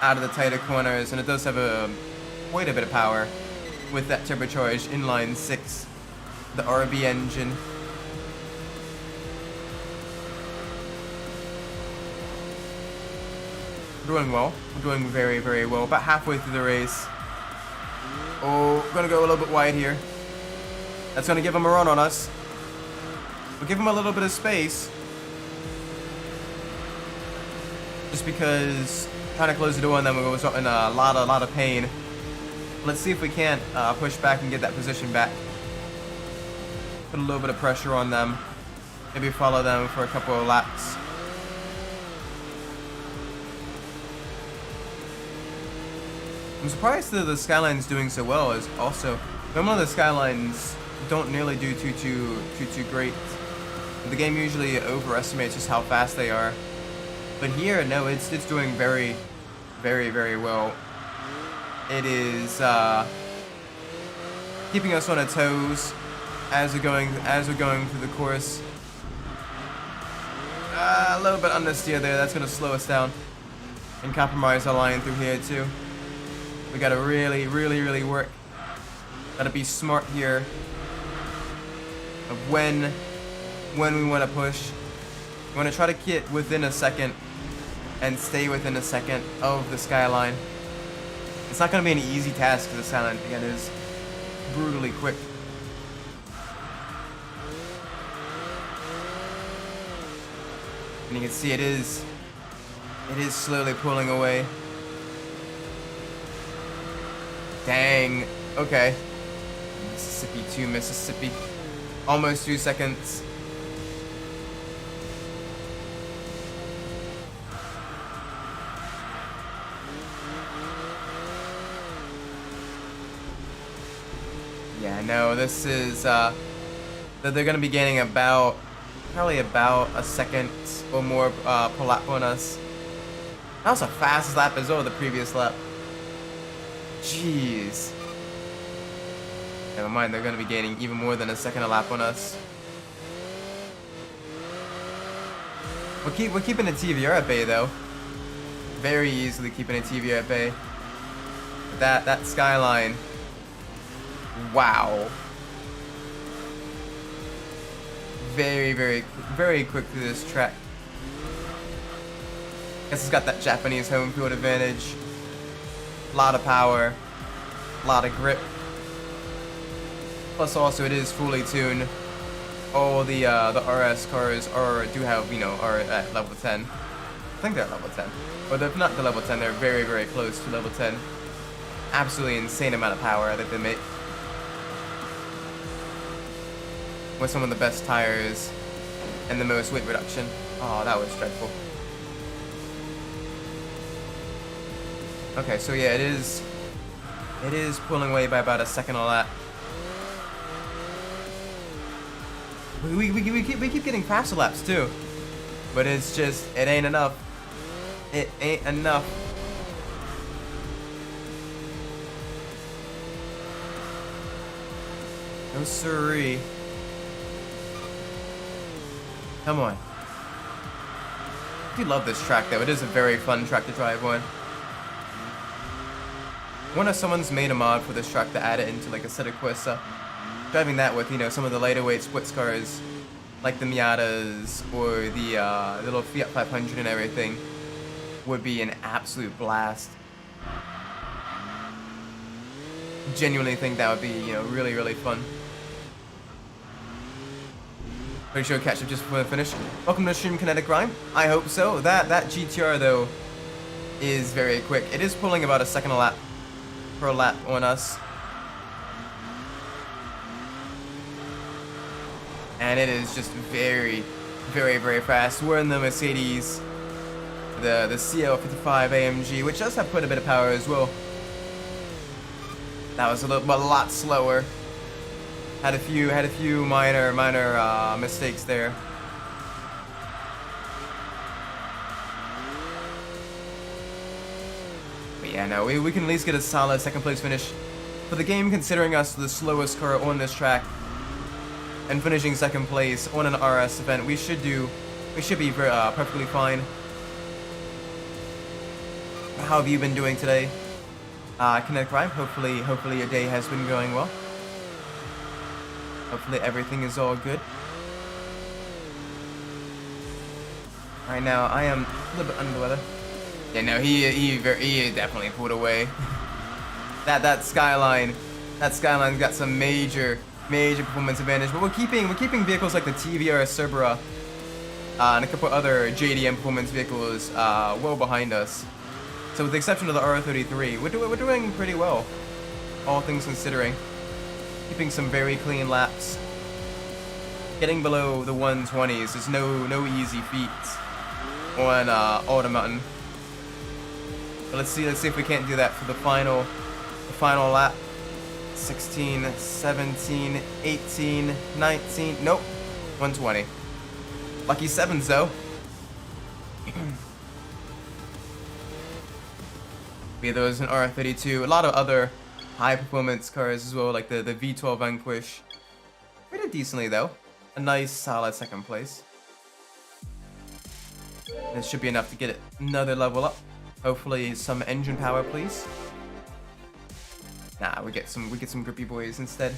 out of the tighter corners, and it does have quite a bit of power with that turbocharged inline 6, the RB engine. We're doing well. We're doing very, very well. About halfway through the race. Oh, gonna go a little bit wide here. That's gonna give him a run on us. We'll give him a little bit of space. Just because trying to close the door on them will result in a lot of pain. Let's see if we can't push back and get that position back. Put a little bit of pressure on them. Maybe follow them for a couple of laps. I'm surprised that the Skyline's doing so well. Is also normally the Skylines don't nearly do too great. The game usually overestimates just how fast they are, but here, no, it's doing very, very, very well. It is keeping us on our toes as we're going through the course. A little bit understeer there. That's gonna slow us down and compromise our line through here too. We gotta really, really, really work. Gotta be smart here of when we want to push. We want to try to get within a second and stay within a second of the Skyline. It's not gonna be an easy task because the Skyline again is brutally quick. And you can see it is slowly pulling away. Dang. Okay. Mississippi to Mississippi. Almost 2 seconds. Yeah, no, this is, that they're gonna be gaining probably about a second or more per lap on us. That was the fastest lap as well, the previous lap. Jeez. Never mind, they're going to be gaining even more than a second a lap on us. We're keeping the TVR at bay though. Very easily keeping a TVR at bay. That Skyline. Wow. Very, very, very quick through this track. Guess it's got that Japanese home field advantage. A lot of power, a lot of grip. Plus, also it is fully tuned. All the RS cars do have, you know, are at level 10. I think they're at level 10, but if not to level 10, they're very, very close to level 10. Absolutely insane amount of power that they make. With some of the best tires and the most weight reduction. Oh, that was dreadful. Okay, so yeah, it is pulling away by about a second a lap. We keep getting faster laps too, but it's just, it ain't enough. It ain't enough. No siree. Come on. I do love this track though. It is a very fun track to drive on. I wonder if someone's made a mod for this track to add it into like a set of Corsa. Driving that with, you know, some of the lighter weight sports cars like the Miatas or the little Fiat 500 and everything would be an absolute blast. Genuinely think that would be, you know, really, really fun. Pretty sure catch up just before the finish. Welcome to Stream Kinetic Rhyme. I hope so. That GTR though is very quick. It is pulling about a second per lap on us. And it is just very, very, very fast. We're in the Mercedes, the CL55 AMG, which does have quite a bit of power as well. That was a lot slower. Had a few minor mistakes there. But yeah, no, we can at least get a solid second place finish for the game, considering us the slowest car on this track. And finishing second place on an RS event, we should be perfectly fine. How have you been doing today, Kinetic Rhyme? Hopefully your day has been going well. Hopefully everything is all good. Right now, I am a little bit under the weather. Yeah, no, he definitely pulled away. that skyline's got some major performance advantage, but we're keeping vehicles like the TVR Cerbera and a couple other JDM performance vehicles well behind us. So with the exception of the R33, we're doing pretty well, all things considering. Keeping some very clean laps. Getting below the 120s is no easy feat on Automotive. But let's see if we can't do that for the final lap. 16, 17, 18, 19, nope, 120. Lucky sevens though. Be those in R32, a lot of other high performance cars as well, like the V12 Vanquish. We did decently though. A nice solid second place. This should be enough to get it another level up. Hopefully some engine power, please. Nah, we get some grippy boys instead.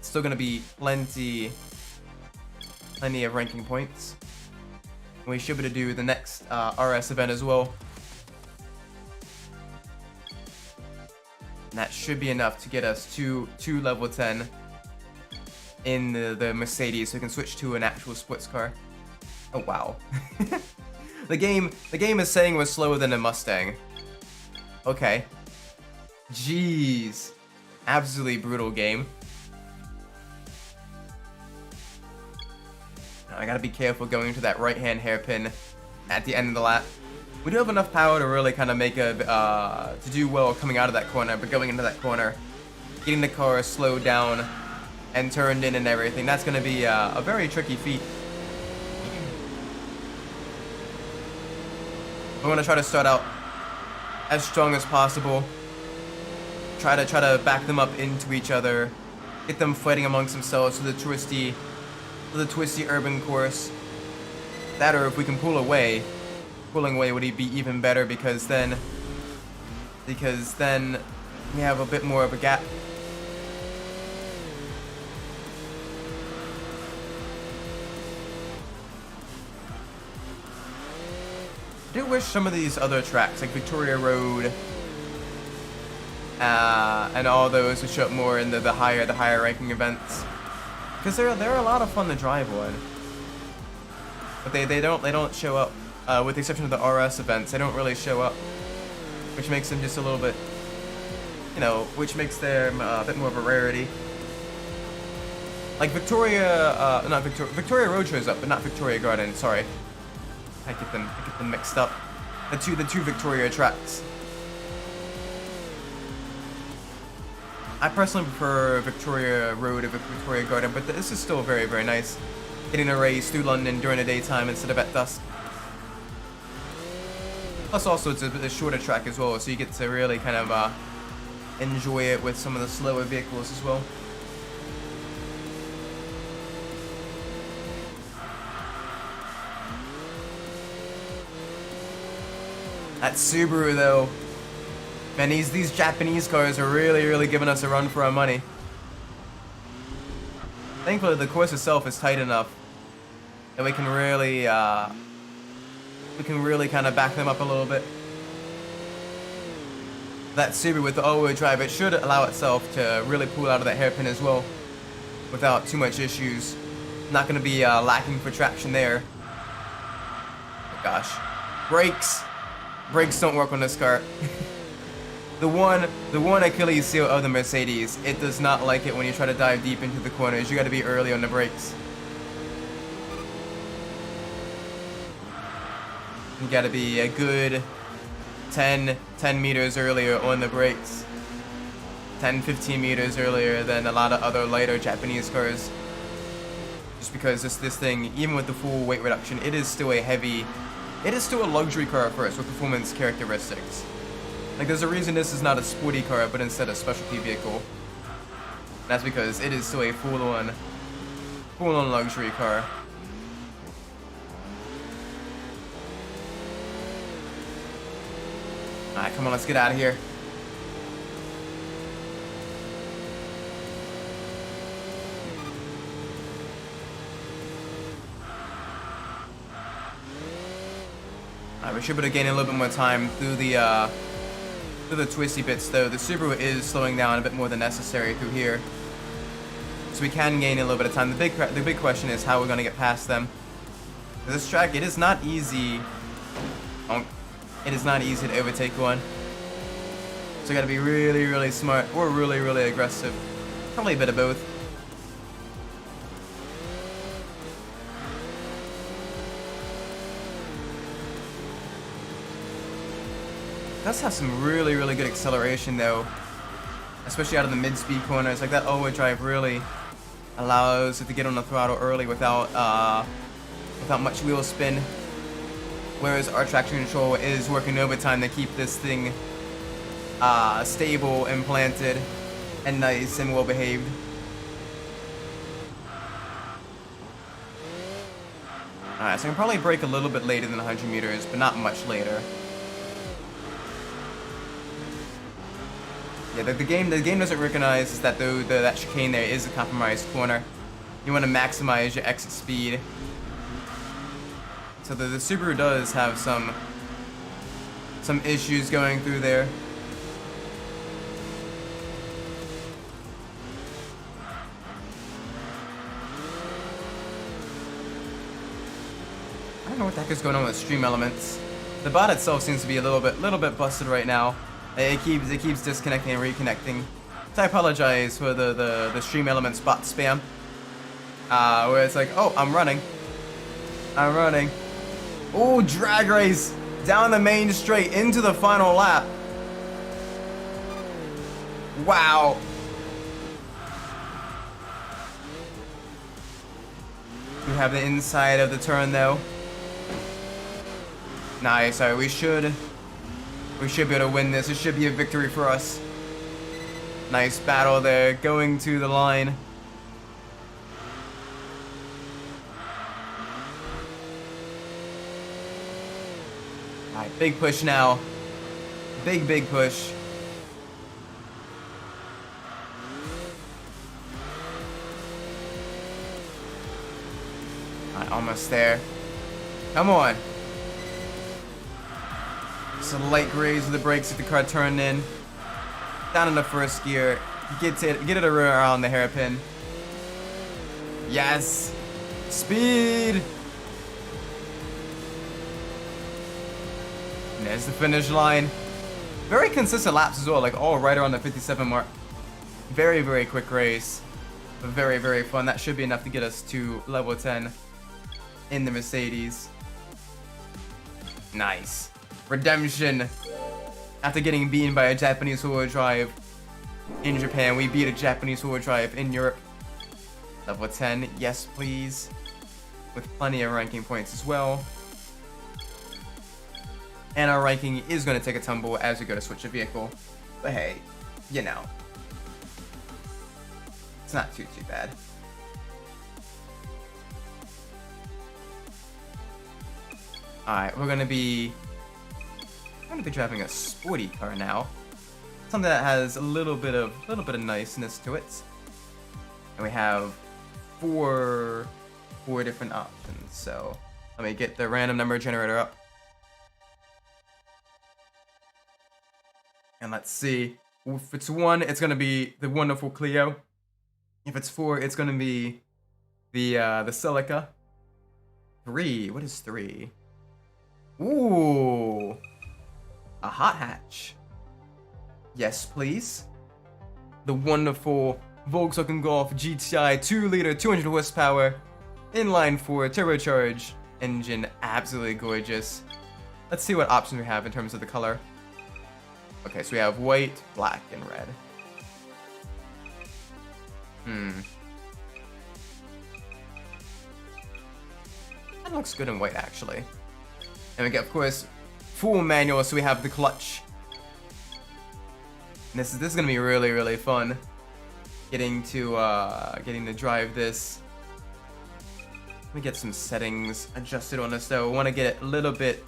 Still gonna be plenty of ranking points. We should be able to do the next RS event as well. And that should be enough to get us to level 10 in the Mercedes, so we can switch to an actual sports car. Oh wow. The game is saying we're slower than a Mustang. Okay. Jeez. Absolutely brutal game. I gotta be careful going to that right-hand hairpin at the end of the lap. We do have enough power to really kind of make to do well coming out of that corner, but going into that corner, getting the car slowed down and turned in and everything, that's gonna be a very tricky feat. We're gonna try to start out as strong as possible. Try to back them up into each other, get them fighting amongst themselves to the twisty urban course. That, or if we can pull away, pulling away would be even better, because then we have a bit more of a gap. I do wish some of these other tracks, like Victoria Road, and all those would show up more in the higher ranking events, because they're a lot of fun to drive on. But they don't show up, with the exception of the RS events. They don't really show up, which makes them just a little bit, which makes them a bit more of a rarity. Like Victoria Road shows up, but not Victoria Garden. Sorry, I get them mixed up. The two Victoria tracks. I personally prefer Victoria Road over Victoria Garden, but this is still very, very nice. Getting a race through London during the daytime instead of at dusk. Plus also it's a shorter track as well, so you get to really kind of enjoy it with some of the slower vehicles as well. That Subaru though, man, these Japanese cars are really giving us a run for our money. Thankfully, the course itself is tight enough that we can really kind of back them up a little bit. That Subaru with the all-wheel drive, it should allow itself to really pull out of that hairpin as well without too much issues. Not going to be lacking for traction there. Oh gosh, brakes don't work on this car. The one Achilles heel of the Mercedes, it does not like it when you try to dive deep into the corners. You got to be early on the brakes. You got to be a good 10 meters earlier on the brakes. 10-15 meters earlier than a lot of other lighter Japanese cars. Just because this thing, even with the full weight reduction, it is still a luxury car first with performance characteristics. Like, there's a reason this is not a sporty car, but instead a specialty vehicle. That's because it is still a full-on luxury car. Alright, come on, let's get out of here. Alright, we should be able to gain a little bit more time through the twisty bits though. The Subaru is slowing down a bit more than necessary through here. So we can gain a little bit of time. The big question is how we're going to get past them. This track, it is not easy. It is not easy to overtake one. So you got to be really smart or really aggressive. Probably a bit of both. It does have some really good acceleration though, especially out of the mid-speed corners. Like that all-wheel drive really allows it to get on the throttle early without much wheel spin, whereas our traction control is working overtime to keep this thing stable and planted and nice and well behaved. Alright, so I can probably brake a little bit later than 100 meters, but not much later. Yeah, the game doesn't recognize that that chicane there is a compromised corner. You want to maximize your exit speed. So the Subaru does have some issues going through there. I don't know what the heck is going on with stream elements. The bot itself seems to be a little bit busted right now. It keeps disconnecting and reconnecting. So I apologize for the stream elements bot spam. Where it's like, oh, I'm running. Oh, drag race down the main straight into the final lap. Wow. We have the inside of the turn though. Nice. Alright, we should be able to win this. It should be a victory for us. Nice battle there, going to the line. Alright, big push now. Big push. Alright, almost there. Come on. Some light graze with the brakes if the car turned in. Down in the first gear. Get it around the hairpin. Yes. Speed. And there's the finish line. Very consistent laps as well, like all right around the 57 mark. Very quick race. But very fun. That should be enough to get us to level 10 in the Mercedes. Nice. Redemption. After getting beaten by a Japanese wheel drive in Japan, we beat a Japanese wheel drive in Europe. Level 10, yes please. With plenty of ranking points as well. And our ranking is going to take a tumble as we go to switch a vehicle. But hey, you know. It's not too bad. Alright, we're going to be I'm gonna be driving a sporty car now. Something that has a little bit of niceness to it. And we have four different options. So let me get the random number generator up. And let's see. If it's 1, it's gonna be the wonderful Clio. If it's 4, it's gonna be the Celica. 3, what is 3? Ooh, a hot hatch. Yes, please. The wonderful Volkswagen Golf GTI 2-liter, 200 horsepower, inline-4, turbocharged engine, absolutely gorgeous. Let's see what options we have in terms of the color. Okay, so we have white, black, and red. That looks good in white, actually. And we get, of course, full manual, so we have the clutch. And this is gonna be really, really fun. Getting to drive this. Let me get some settings adjusted on this though. I want to get it a little bit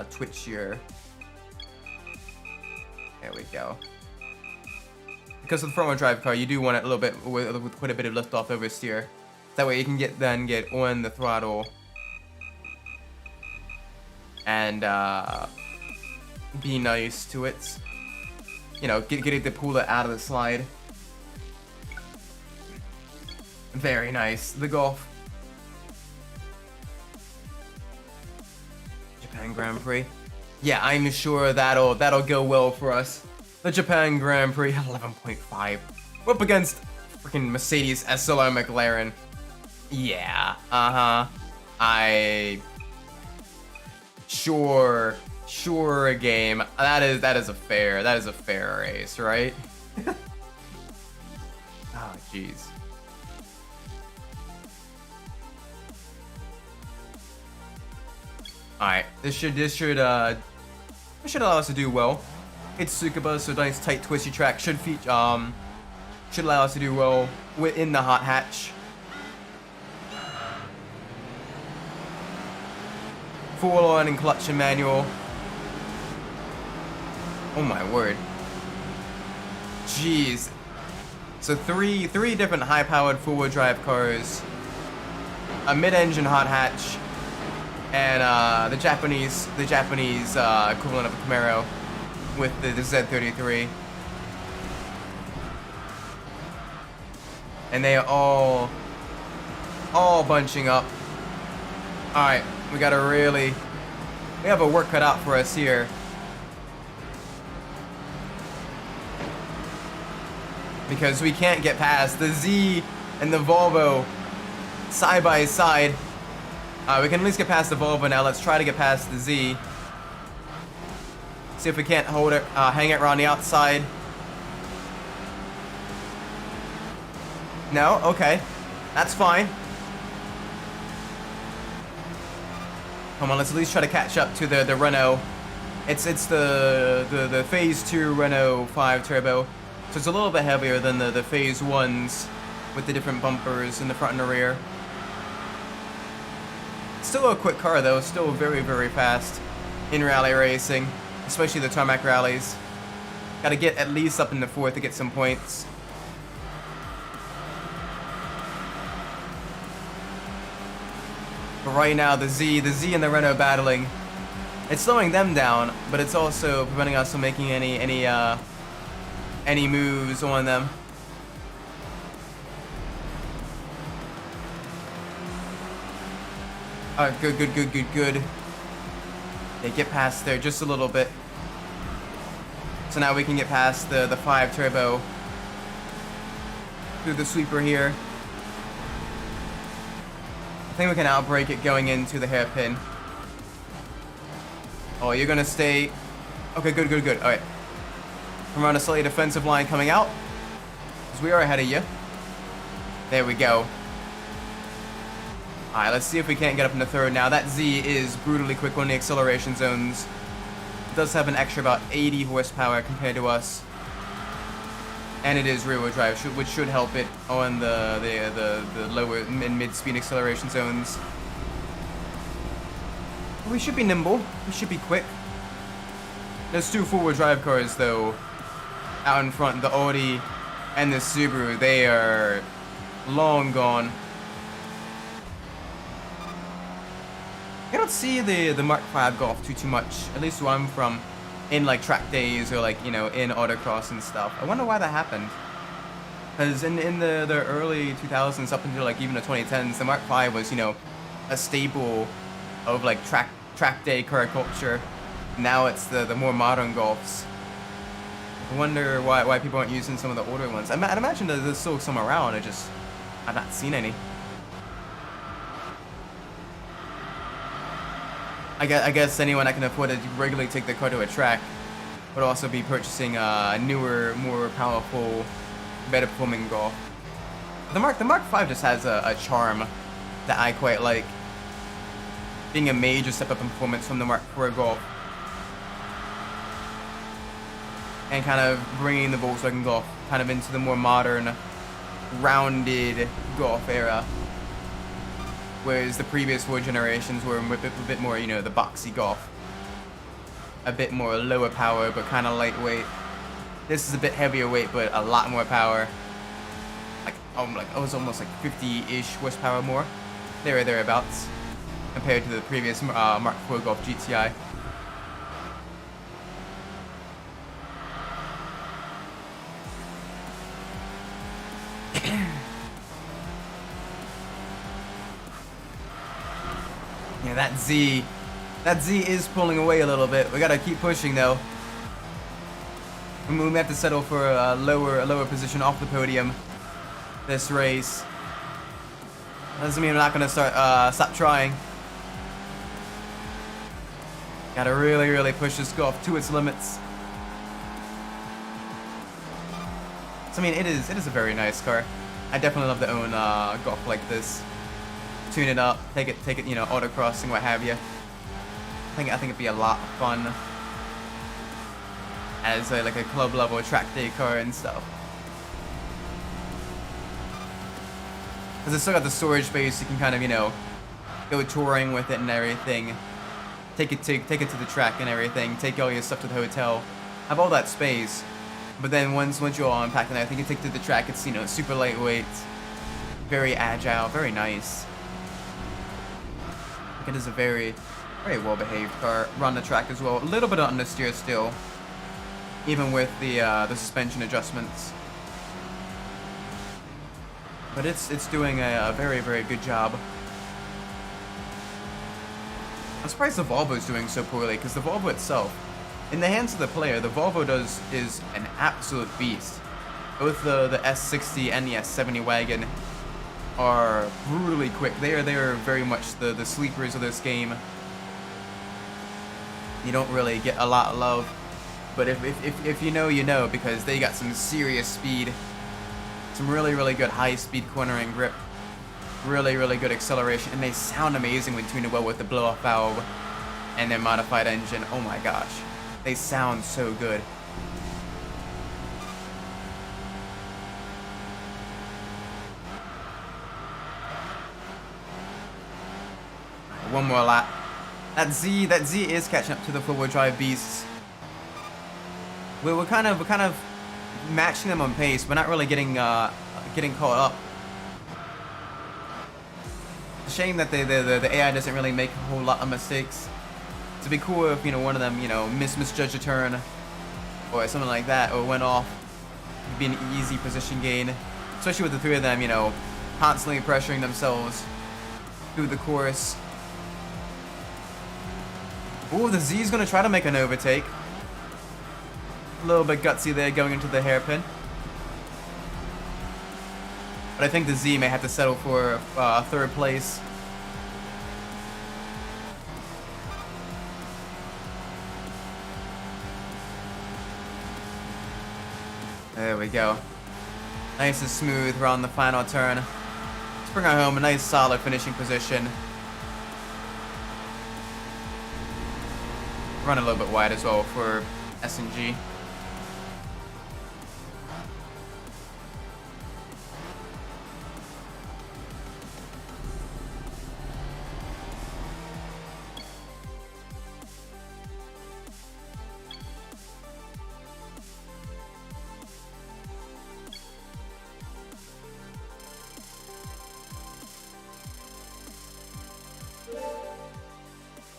twitchier. There we go. Because of the front-wheel drive car, you do want it a little bit with quite a bit of lift-off oversteer. That way you can get on the throttle and be nice to it. You know, get it to pull it out of the slide. Very nice. The Golf. Japan Grand Prix. Yeah, I'm sure that'll go well for us. The Japan Grand Prix 11.5. We're up against freaking Mercedes SLR McLaren. Yeah, Sure a game. That is a fair race, right? Oh jeez. Alright, this should allow us to do well. It's Tsukuba, so nice tight twisty track should allow us to do well within the hot hatch. Full on and clutch and manual. Oh my word. Jeez. So three different high-powered four-wheel drive cars, a mid-engine hot hatch, and the Japanese equivalent of a Camaro with the Z33. And they are all bunching up. Alright, we have a work cut out for us here. Because we can't get past the Z and the Volvo side by side. We can at least get past the Volvo now. Let's try to get past the Z. See if we can't hold it, hang it around the outside. No? Okay. That's fine. Come on, let's at least try to catch up to the Renault. It's the Phase 2 Renault 5 Turbo. So it's a little bit heavier than the Phase 1s with the different bumpers in the front and the rear. Still a quick car though, still very, very fast in rally racing, especially the tarmac rallies. Gotta get at least up in the 4th to get some points. But right now, the Z and the Renault battling. It's slowing them down, but it's also preventing us from making any moves on them. Good. They get past there just a little bit. So now we can get past the 5 Turbo through the sweeper here. I think we can outbrake it going into the hairpin. Oh, you're gonna stay. Okay, good. Alright. We're on a slightly defensive line coming out, because we are ahead of you. There we go. Alright, let's see if we can't get up in the 3rd now. That Z is brutally quick on the acceleration zones. It does have an extra about 80 horsepower compared to us. and it is rear-wheel drive, which should help it on the lower and mid-speed acceleration zones. We should be nimble. We should be quick. Those two four-wheel drive cars, though, out in front, the Audi and the Subaru, they are long gone. I don't see the Mark V Golf too much, at least where I'm from, in like track days or like, you know, in autocross and stuff. I wonder why that happened. Because in the early 2000s up until like even the 2010s, the Mark V was, you know, a staple of like track day car culture. Now it's the more modern Golfs. I wonder why people aren't using some of the older ones. I'd imagine that there's still some around. I've not seen any. I guess anyone that can afford to regularly take the car to a track would also be purchasing a newer, more powerful, better performing Golf. The Mark V just has a charm that I quite like, being a major step up in performance from the Mark IV Golf, and kind of bringing the Volkswagen Golf kind of into the more modern, rounded Golf era. Whereas the previous four generations were a bit more, you know, the boxy Golf. A bit more lower power, but kind of lightweight. This is a bit heavier weight, but a lot more power. Like it was almost like 50-ish horsepower more. Thereabouts. Compared to the previous Mark IV Golf GTI. Yeah, that Z is pulling away a little bit. We gotta keep pushing though. We may have to settle for a lower position off the podium this race. Doesn't mean we're not gonna stop trying. Gotta really push this Golf to its limits. So, I mean, it is a very nice car. I definitely love to own Golf like this. Tune it up, take it, you know, autocrossing, what have you. I think it'd be a lot of fun as like a club level track day car and stuff. Cause it's still got the storage space, you can kind of, you know, go touring with it and everything. Take it to the track and everything. Take all your stuff to the hotel. Have all that space. But then once you're all unpacked and everything, you take it to the track. It's, you know, super lightweight, very agile, very nice. It is a very well-behaved car. Run the track as well. A little bit of understeer still, even with the suspension adjustments. But it's doing a very good job. I'm surprised the Volvo is doing so poorly, because the Volvo itself, in the hands of the player, the Volvo is an absolute beast. Both the S60 and the S70 wagon are brutally quick. They are very much the sleepers of this game. You don't really get a lot of love, but if you know, you know, because they got some serious speed, some really good high speed cornering grip, really good acceleration, and they sound amazing when tuned well with the blow-off valve and their modified engine. Oh my gosh, they sound so good. One more lap. That Z is catching up to the four-wheel drive beasts. We're kind of matching them on pace. We're not really getting caught up. It's a shame that the AI doesn't really make a whole lot of mistakes. It'd be cool if, you know, one of them, you know, misjudged a turn or something like that, or went off. It'd be an easy position gain, especially with the three of them, you know, constantly pressuring themselves through the course. Ooh, the Z is going to try to make an overtake. A little bit gutsy there going into the hairpin. But I think the Z may have to settle for third place. There we go. Nice and smooth. We're on the final turn. Let's bring her home. A nice solid finishing position. Run a little bit wide as well for S&G.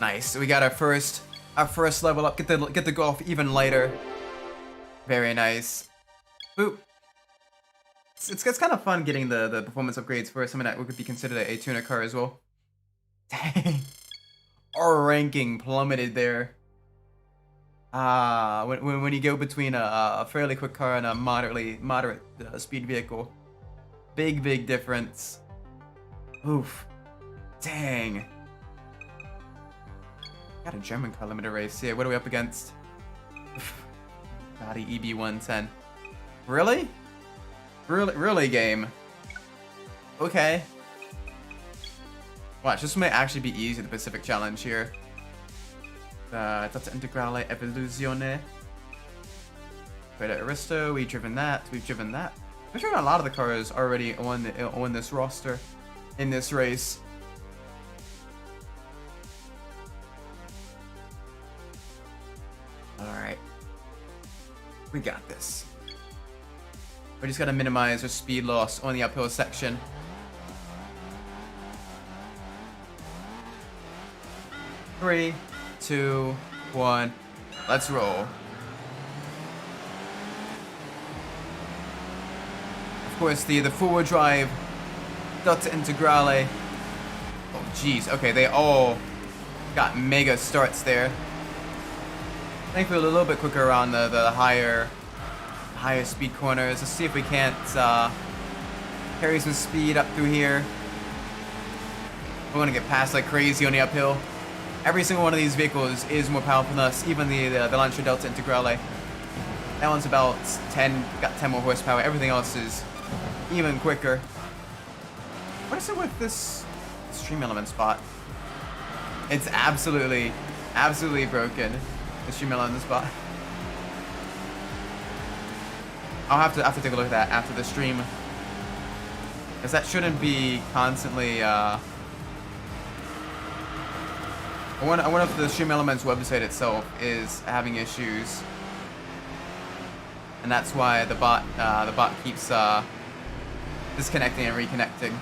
Nice. We got our first level up. Get the golf even lighter. Very nice. Boop. It's kind of fun getting the performance upgrades for something that would be considered a tuner car as well. Dang. Our ranking plummeted there. When you go between a fairly quick car and a moderate speed vehicle. Big difference. Oof. Dang. Got a German car limited race here. What are we up against? Audi EB110. Really? Really, game? Okay. Watch, this may actually be easy, the Pacific Challenge here. Data Integrale Evoluzione. Credit Aristo, we've driven that. We've driven a lot of the cars already on this roster in this race. Alright. We got this. We just gotta minimize our speed loss on the uphill section. Three, 2, 1, let's roll. Of course, the forward drive Data Integrale. Oh, jeez. Okay, they all got mega starts there. Thankfully, a little bit quicker around the higher speed corners. Let's see if we can't carry some speed up through here. We're gonna get past like crazy on the uphill. Every single one of these vehicles is more powerful than us. Even the Lancia Delta Integrale. That one's about 10, got 10 more horsepower. Everything else is even quicker. What is it with this stream element spot? It's absolutely broken. The stream element spot. I'll have to take a look at that after the stream, because that shouldn't be constantly. I wonder if the Stream Elements website itself is having issues, and that's why the bot keeps disconnecting and reconnecting.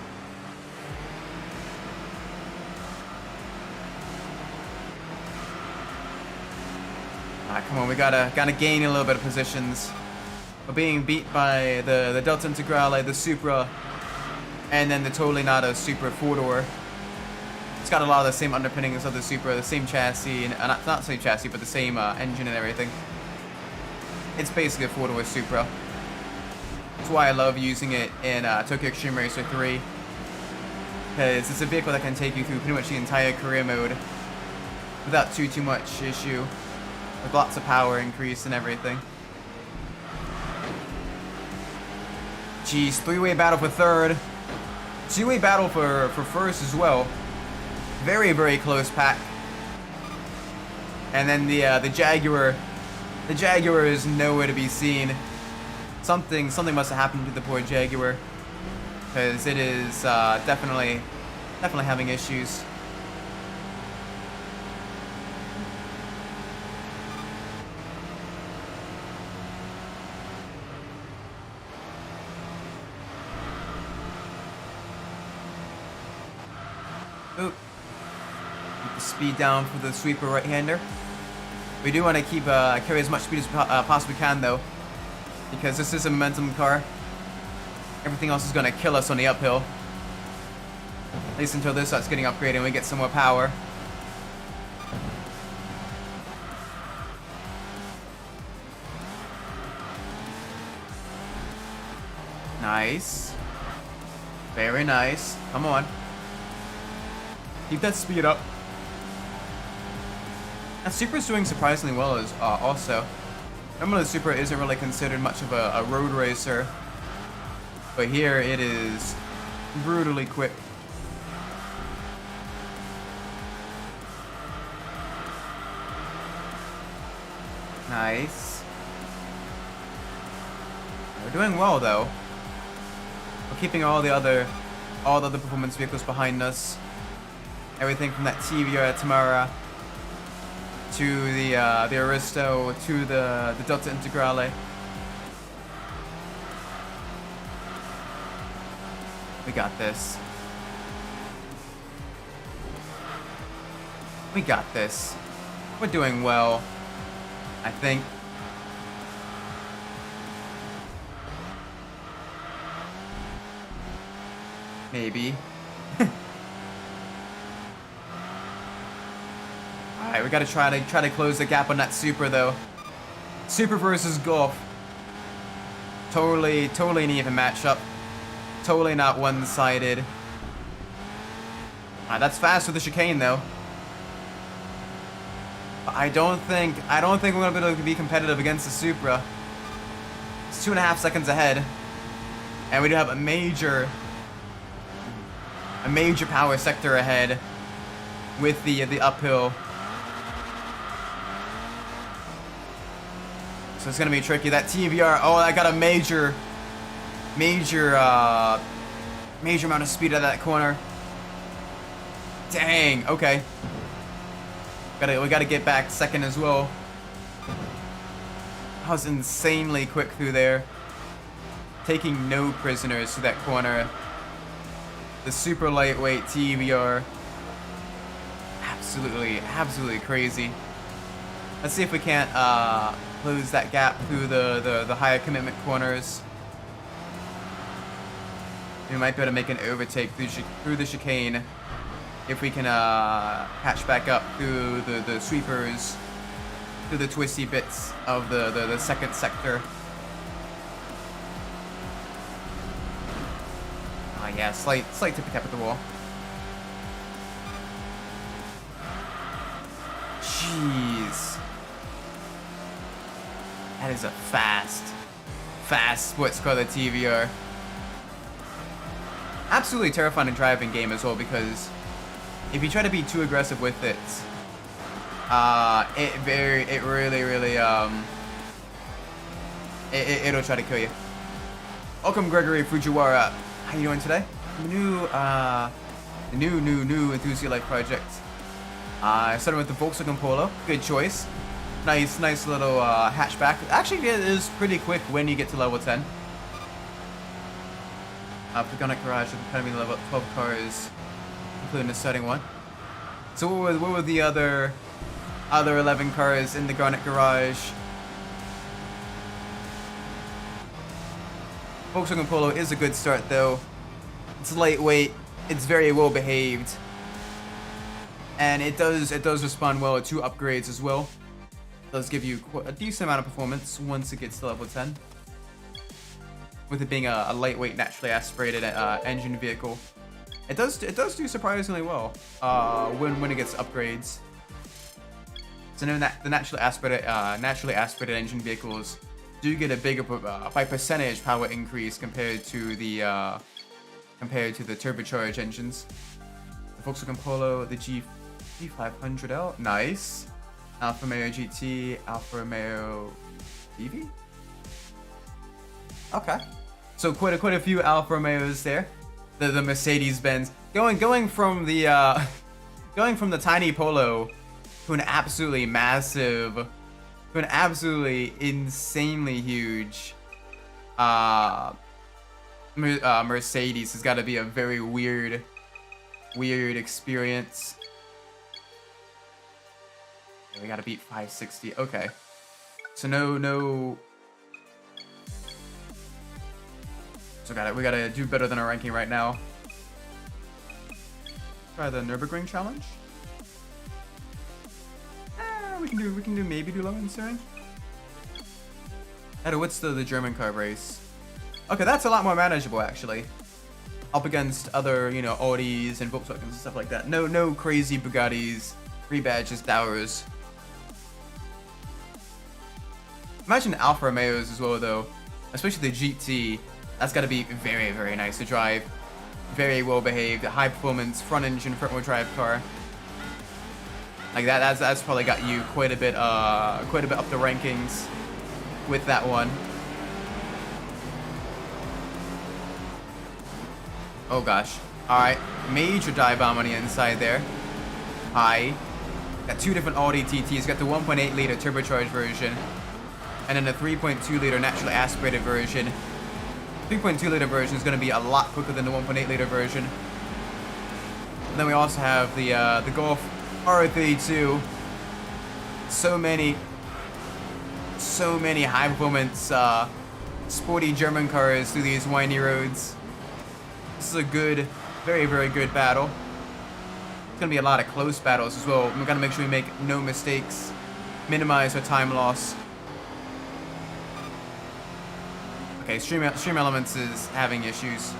Alright, come on, we gotta gain a little bit of positions. We're being beat by the Delta Integrale, the Supra, and then the totally not a Supra 4-door. It's got a lot of the same underpinnings of the Supra, the same chassis, and not the same chassis, but the same engine and everything. It's basically a 4-door Supra. That's why I love using it in Tokyo Extreme Racer 3, because it's a vehicle that can take you through pretty much the entire career mode without too much issue, with lots of power increase and everything. Jeez, 3-way battle for third, 2-way battle for first as well. Very close pack. And then the Jaguar is nowhere to be seen. Something must have happened to the poor Jaguar, because it is definitely having issues. Oop. Keep the speed down for the sweeper right-hander. We do want to keep carry as much speed as possibly can, though, because this is a momentum car. Everything else is going to kill us on the uphill, at least until this starts getting upgraded and we get some more power. Nice. Very nice. Come on. Keep that speed up. And Supra's doing surprisingly well as also. Normally the Supra isn't really considered much of a road racer, but here it is brutally quick. Nice. We're doing well though. We're keeping all the other performance vehicles behind us. Everything from that TVR Tamara to the Aristo to the Delta Integrale. We got this. We got this. We're doing well, I think. Maybe. Alright, we gotta try to close the gap on that Super though. Super versus Golf. Totally an even matchup. Totally not one-sided. That's fast with the chicane though. I don't think we're gonna be able to be competitive against the Supra. It's 2.5 seconds ahead, and we do have a major power sector ahead with the uphill. So it's gonna be tricky. That TVR, oh, I got a major amount of speed out of that corner. Dang. Okay. We gotta get back second as well. I was insanely quick through there, taking no prisoners to that corner. The super lightweight TVR, absolutely crazy. Let's see if we can't close that gap through the higher commitment corners. We might be able to make an overtake through the chicane if we can catch back up through the sweepers, through the twisty bits of the second sector. Yeah, slight tippy tap at the wall. Jeez. That is a fast sports car, the TVR. Absolutely terrifying driving game as well, because if you try to be too aggressive with it, it'll try to kill you. Welcome, Gregory Fujiwara. How you doing today? New Enthusia Life project. Starting with the Volkswagen Polo. Good choice. Nice little hatchback. Actually, it is pretty quick when you get to level 10. The Garnet Garage is kind of level 12 cars, including the starting one. So what were the other 11 cars in the Garnet Garage? Volkswagen Polo is a good start though. It's lightweight, it's very well behaved, and it does respond well to upgrades as well. It does give you a decent amount of performance once it gets to level 10. With it being a lightweight, naturally aspirated engine vehicle, it does do surprisingly well when it gets upgrades. So now that the naturally aspirated engine vehicles do get a bigger by percentage power increase compared to the turbocharged engines. The Volkswagen Polo, the G500L, nice. Alfa Romeo GT, Alfa Romeo EV. Okay. So quite a few Alfa Romeos there. The Mercedes Benz going from the tiny Polo to an absolutely massive, to an absolutely insanely huge Mercedes has got to be a very weird experience. We gotta beat 560. Okay. So no. So we gotta do better than our ranking right now. Try the Nürburgring challenge. We can maybe do low insering. What's the German car race? Okay, that's a lot more manageable actually. Up against other, Audis and Volkswagens and stuff like that. No crazy Bugattis, rebadges, Dowers. Imagine Alfa Romeos as well though, especially the GT. That's got to be very, very nice to drive. Very well behaved, high performance, front engine, front wheel drive car. Like that's probably got you quite a bit up the rankings with that one. Oh gosh. Alright, major dive bomb on the inside there. High. Got two different Audi TTs. Got the 1.8 liter turbocharged version, and then the 3.2 liter naturally aspirated version. 3.2 liter version is going to be a lot quicker than the 1.8 liter version. And then we also have the Golf R32. So many high performance, sporty German cars through these windy roads. This is a good, very, very good battle. It's gonna be a lot of close battles as well. We're gonna make sure we make no mistakes, minimize our time loss. Okay, Stream Elements is having issues.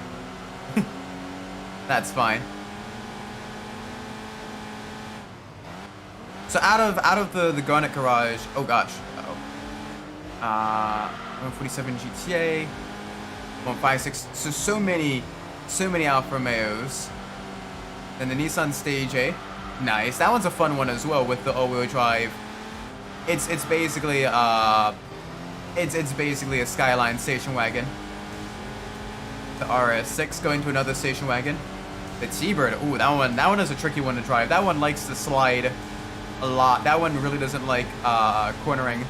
That's fine. So out of the Garnet Garage, oh gosh, 147 GTA, 156. So many Alfa Romeos. And the Nissan Stage A, nice. That one's a fun one as well with the all-wheel drive. It's basically it's basically a Skyline station wagon. The RS6 going to another station wagon. The T-Bird, ooh, that one is a tricky one to drive. That one likes to slide a lot. That one really doesn't like cornering.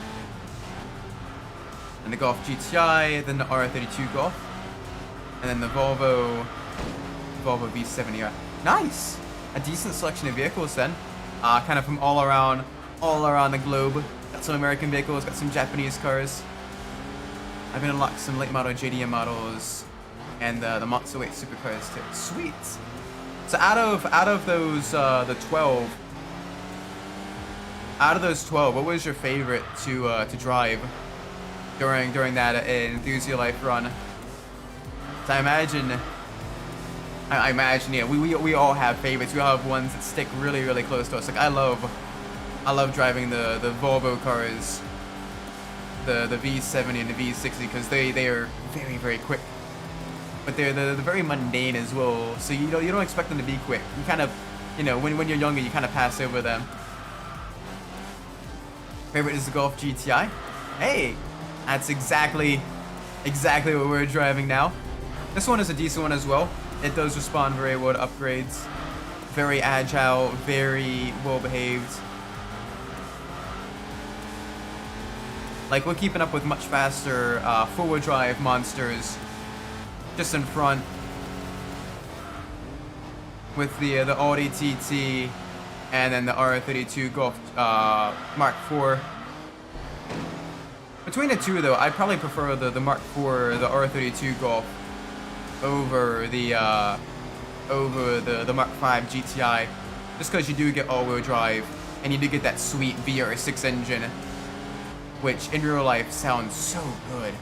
And the Golf GTI, then the R32 Golf, and then the Volvo V70. Nice, a decent selection of vehicles then, kind of from all around the globe. Got some American vehicles, got some Japanese cars. I've been unlocked some late model JDM models, and the Monster Weight supercars too. Sweet. So out of those the 12. Out of those 12, what was your favorite to drive during that Enthusia life run? So I imagine, yeah, we all have favorites. We all have ones that stick really, really close to us. Like I love driving the Volvo cars, the V70 and the V60 because they are very, very quick. But they're very mundane as well. So you don't expect them to be quick. You kind of, when you're younger, you kind of pass over them. Favorite is the Golf GTI. Hey, that's exactly what we're driving now. This one is a decent one as well. It does respond very well to upgrades. Very agile, very well behaved. Like we're keeping up with much faster four-wheel drive monsters just in front with the Audi TT and then the R32 Golf Mark IV. Between the two though, I'd probably prefer the Mark IV, the R32 Golf over the Mark V GTI, just because you do get all-wheel drive and you do get that sweet VR6 engine, which in real life sounds so good.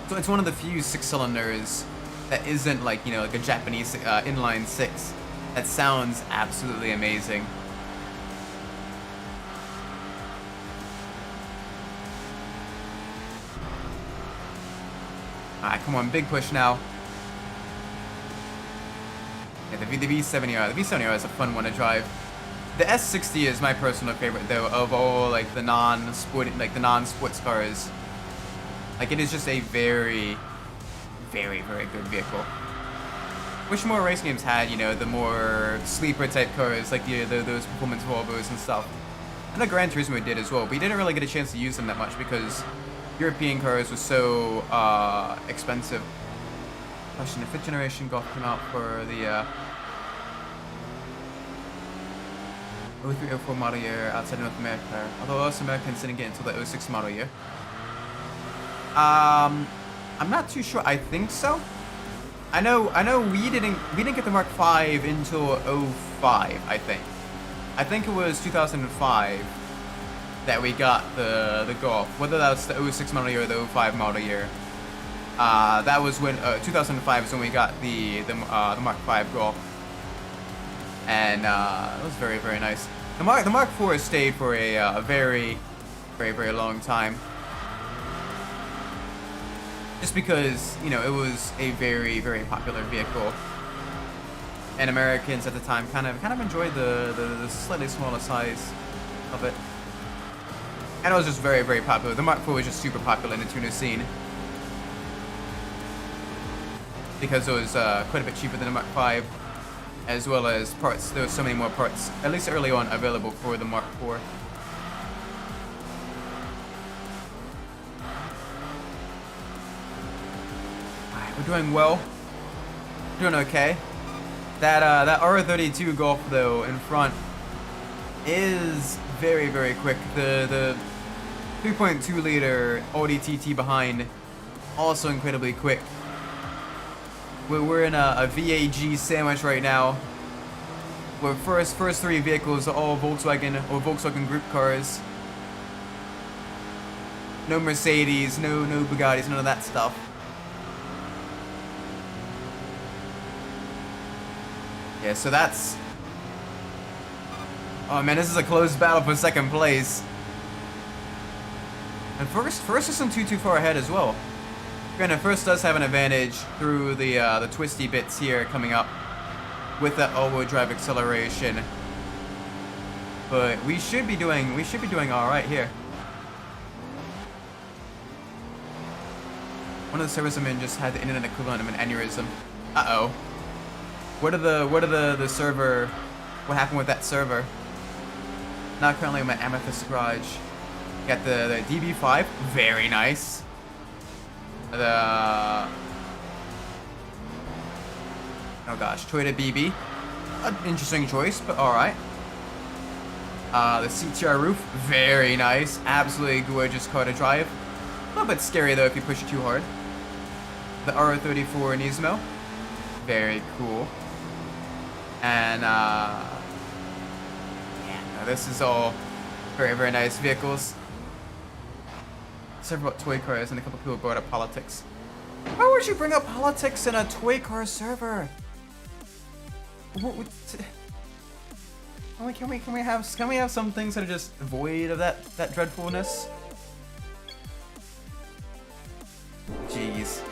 So it's one of the few 6-cylinders that isn't like, like a Japanese inline 6. That sounds absolutely amazing. Alright, come on, big push now. Yeah, the V70R. The V70R is a fun one to drive. The S60 is my personal favorite though of all like the non-sports cars. Like it is just a very, very, very good vehicle. Wish more race games had, the more sleeper type cars, like those performance Volvos and stuff. And the Gran Turismo did as well, but you didn't really get a chance to use them that much because European cars were so expensive. Question: the 5th generation Golf came out for the 03-04 model year outside of North America, although most Americans didn't get until the 06 model year. I'm not too sure. I think so. I know we didn't get the Mark V until 05, I think. I think it was 2005 that we got the Golf. Whether that was the 06 model year or the 05 model year. That was when 2005 is when we got the Mark V Golf. And it was very, very nice. The Mark IV stayed for a very, very, very long time. Just because, it was a very, very popular vehicle. And Americans at the time kind of enjoyed the slightly smaller size of it. And it was just very, very popular. The Mark IV was just super popular in the tuner scene. Because it was quite a bit cheaper than the Mark V. As well as parts. There were so many more parts, at least early on, available for the Mark IV. We're doing well. Doing okay. That R32 Golf though in front is very, very quick. The 3.2 liter Audi TT behind, also incredibly quick. We're in a VAG sandwich right now. Where first three vehicles are all Volkswagen or Volkswagen Group cars. No Mercedes, no Bugattis, none of that stuff. Yeah, so that's... Oh man, this is a close battle for second place. And first isn't too far ahead as well. Granted, first does have an advantage through the twisty bits here coming up with that all-wheel drive acceleration. But we should be doing all right here. One of the servicemen just had the internet equivalent of an aneurysm. Uh-oh. What happened with that server? Not currently in my Amethyst garage. Got the DB5, very nice. Oh gosh, Toyota BB. An interesting choice, but alright. The CTR roof, very nice. Absolutely gorgeous car to drive. A little bit scary though if you push it too hard. The R34 Nismo, very cool. And yeah, this is all very, very nice vehicles. Several toy cars and a couple people brought up politics. Why would you bring up politics in a toy car server? Can we have some things that are just void of that dreadfulness? Jeez.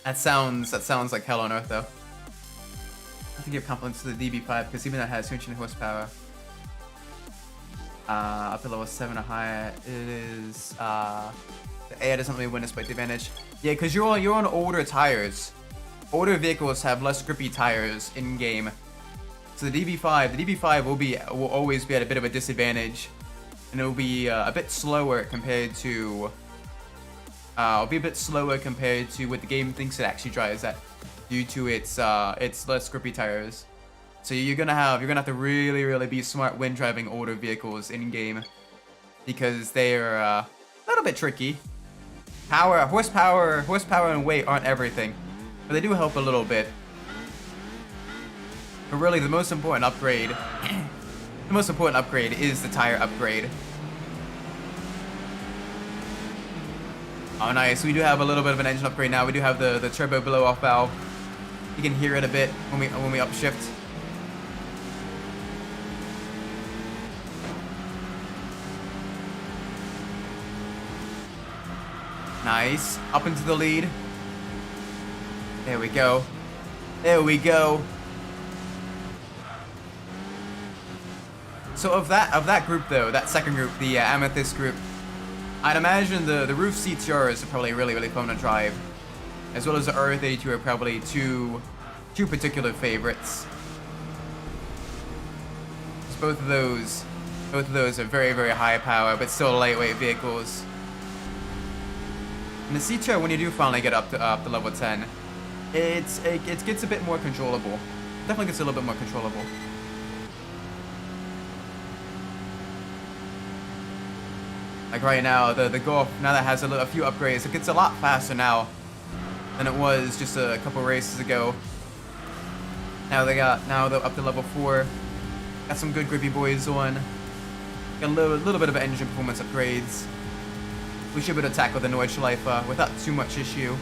That sounds like hell on earth though. I have to give compliments to the DB5 because even that has 200 horsepower. Up to level 7 or higher, it is the air doesn't really win us by the advantage. Yeah, because you're on older tires. Older vehicles have less grippy tires in game. So the DB5 will always be at a bit of a disadvantage, and it'll be a bit slower compared to. It'll be a bit slower compared to what the game thinks it actually drives at, due to its less grippy tires. So you're gonna have to really be smart when driving older vehicles in game, because they are a little bit tricky. Horsepower and weight aren't everything, but they do help a little bit. But really, the most important upgrade, is the tire upgrade. Oh, nice. We do have a little bit of an engine upgrade now. We do have the turbo blow-off valve. You can hear it a bit when we upshift. Nice. Up into the lead. There we go. There we go. So of that group though, that second group, the Amethyst group, I'd imagine the roof CTRs are probably really fun to drive, as well as the R32 are probably two particular favorites. Both of those are very high power, but still lightweight vehicles. And the CTR, when you do finally get up to level 10, it gets a bit more controllable. Definitely gets a little bit more controllable. Like right now, the Golf, now that has a few upgrades, it gets a lot faster now than it was just a couple races ago. Now they're up to level 4. Got some good grippy boys on. Got a little bit of engine performance upgrades. We should be able to tackle the Nordschleife without too much issue.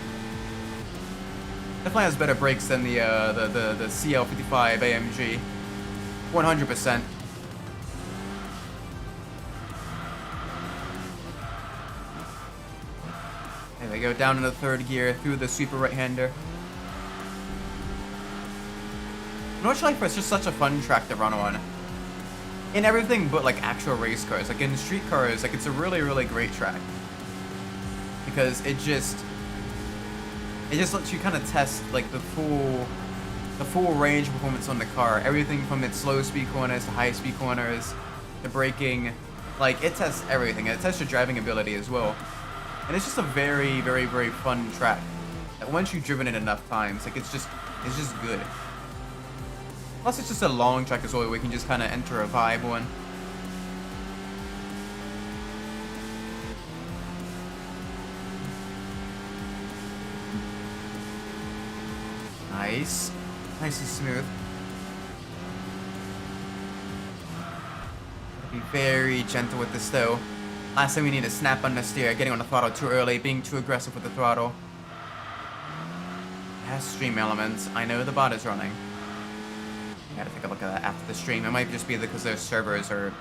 Definitely has better brakes than the CL55 AMG. 100%. There we go, down in the third gear through the super right-hander. Nordschleife is just such a fun track to run on. In everything but like actual race cars, like in street cars, like it's a really great track. Because it just lets you kind of test like the full range of performance on the car. Everything from its slow speed corners to high speed corners, to braking. Like it tests everything. It tests your driving ability as well. And it's just a very fun track. that once you've driven it enough times, like it's just good. Plus, it's just a long track as well. We can just kind of enter a vibe on. Nice, nice and smooth. Be very gentle with this though. Last thing we need is snap understeer, getting on the throttle too early, being too aggressive with the throttle. It has stream elements. I know the bot is running. I gotta take a look at that after the stream. It might just be because their servers are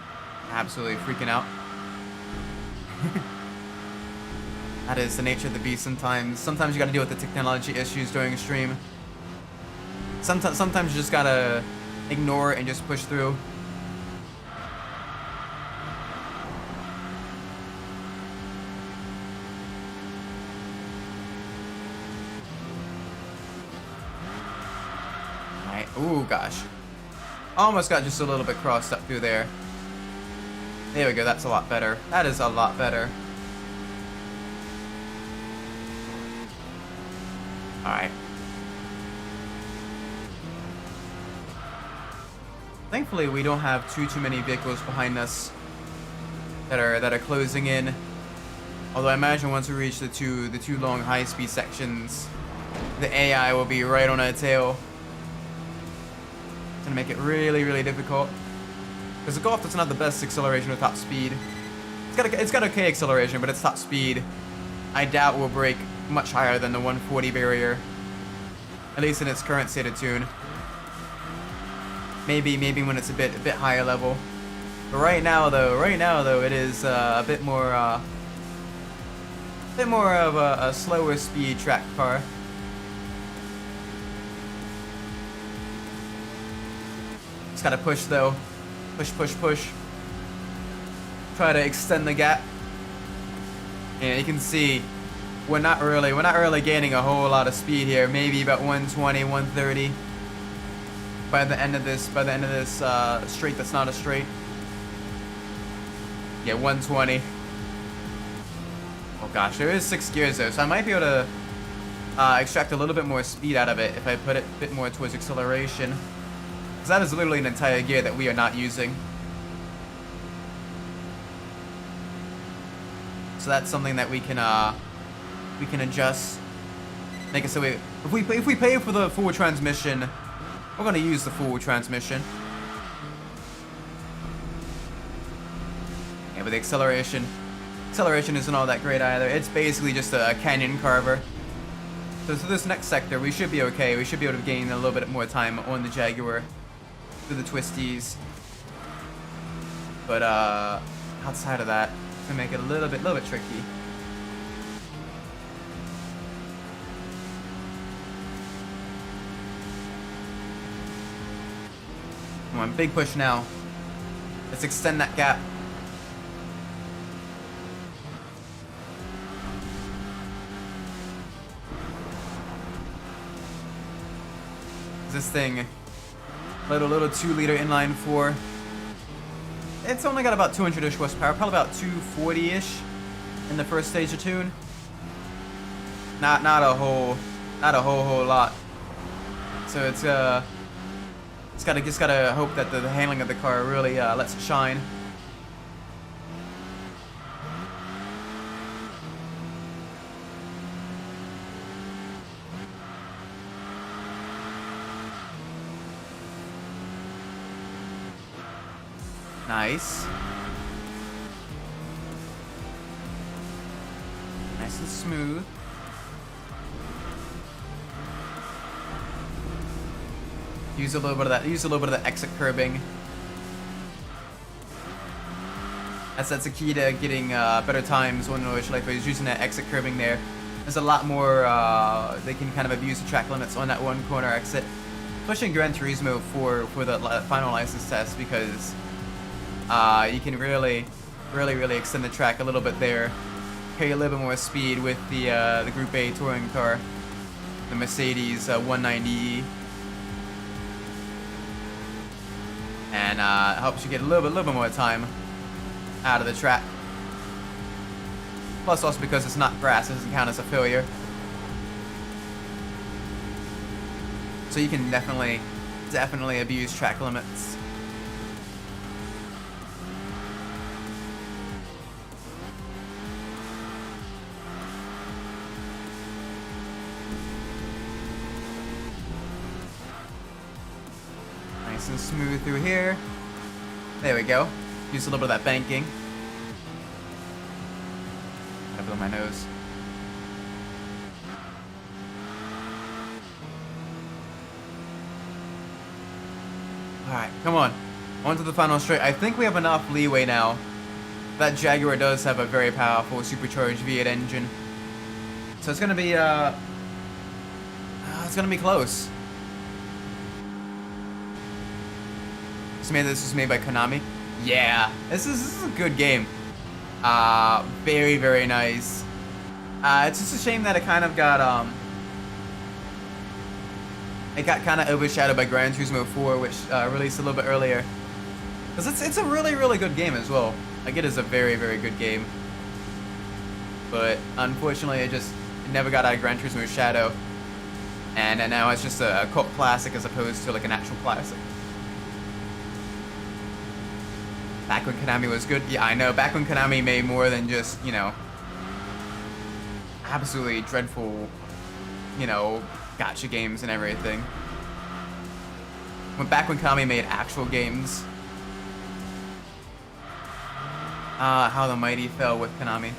absolutely freaking out. That is the nature of the beast sometimes. Sometimes you gotta deal with the technology issues during a stream. Sometimes you just gotta ignore it and just push through. Ooh, gosh. Almost got just a little bit crossed up through there. There we go, that's a lot better. That is a lot better. Alright. Thankfully, we don't have too many vehicles behind us that are closing in. Although I imagine once we reach the two long high-speed sections, the AI will be right on our tail. It's gonna make it really, really difficult. Because the Golf doesn't have the best acceleration with top speed. It's got okay acceleration, but its top speed, I doubt will break much higher than the 140 barrier. At least in its current state of tune. Maybe when it's a bit higher level. But right now though, it is a bit more of a slower speed track car. Just gotta push though. Push. Try to extend the gap. And you can see we're not really gaining a whole lot of speed here. Maybe about 120, 130 by the end of this straight that's not a straight. Yeah, 120. Oh gosh, there is 6 gears though, so I might be able to extract a little bit more speed out of it if I put it a bit more towards acceleration. Because that is literally an entire gear that we are not using. So that's something that we can adjust. Make it so if we pay for the full transmission, we're gonna use the full transmission. Yeah, but the acceleration isn't all that great either. It's basically just a canyon carver. So this next sector, we should be okay. We should be able to gain a little bit more time on the Jaguar through the twisties. But outside of that, it's gonna make it a little bit tricky. Come on, big push now. Let's extend that gap. This thing, little 2-liter inline 4. It's only got about 200-ish horsepower, probably about 240-ish in the first stage of tune. Not a whole lot. So it's just gotta hope that the handling of the car really lets it shine. Nice. Nice and smooth. Use a little bit of that exit curbing. That's the key to getting better times on Norwich Life, is using that exit curbing there. There's a lot more they can kind of abuse the track limits on that one corner exit. Especially in Gran Turismo for the final license test, because you can really extend the track a little bit there. Carry a little bit more speed with the Group A touring car, the Mercedes 190E, and it helps you get a little bit more time out of the track. Plus, also because it's not grass, it doesn't count as a failure. So you can definitely abuse track limits. Nice and smooth through here. There we go. Use a little bit of that banking. Gotta blow my nose. Alright, come on. On to the final straight. I think we have enough leeway now. That Jaguar does have a very powerful supercharged V8 engine. So it's gonna be close. This was made by Konami. Yeah, this is a good game. Very, very nice. It's just a shame that it kind of got kind of overshadowed by Gran Turismo 4, which released a little bit earlier. Because it's a really, really good game as well. Like, it is a very, very good game. But unfortunately, it never got out of Gran Turismo's shadow. And now it's just a cult classic as opposed to like an actual classic. Back when Konami was good? Yeah, I know. Back when Konami made more than just, you know, absolutely dreadful, you know, gacha games and everything. Back when Konami made actual games. How the mighty fell with Konami.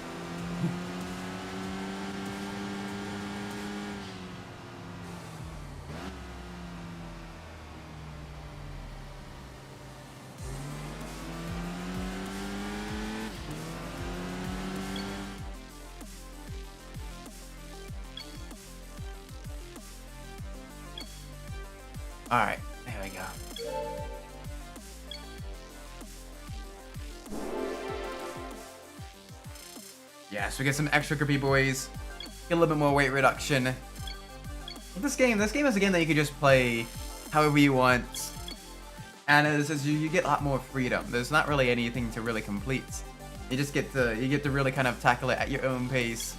Alright, there we go. Yeah, so we get some extra grippy boys. Get a little bit more weight reduction. This game is a game that you can just play however you want. And you get a lot more freedom. There's not really anything to really complete. You just get to really kind of tackle it at your own pace.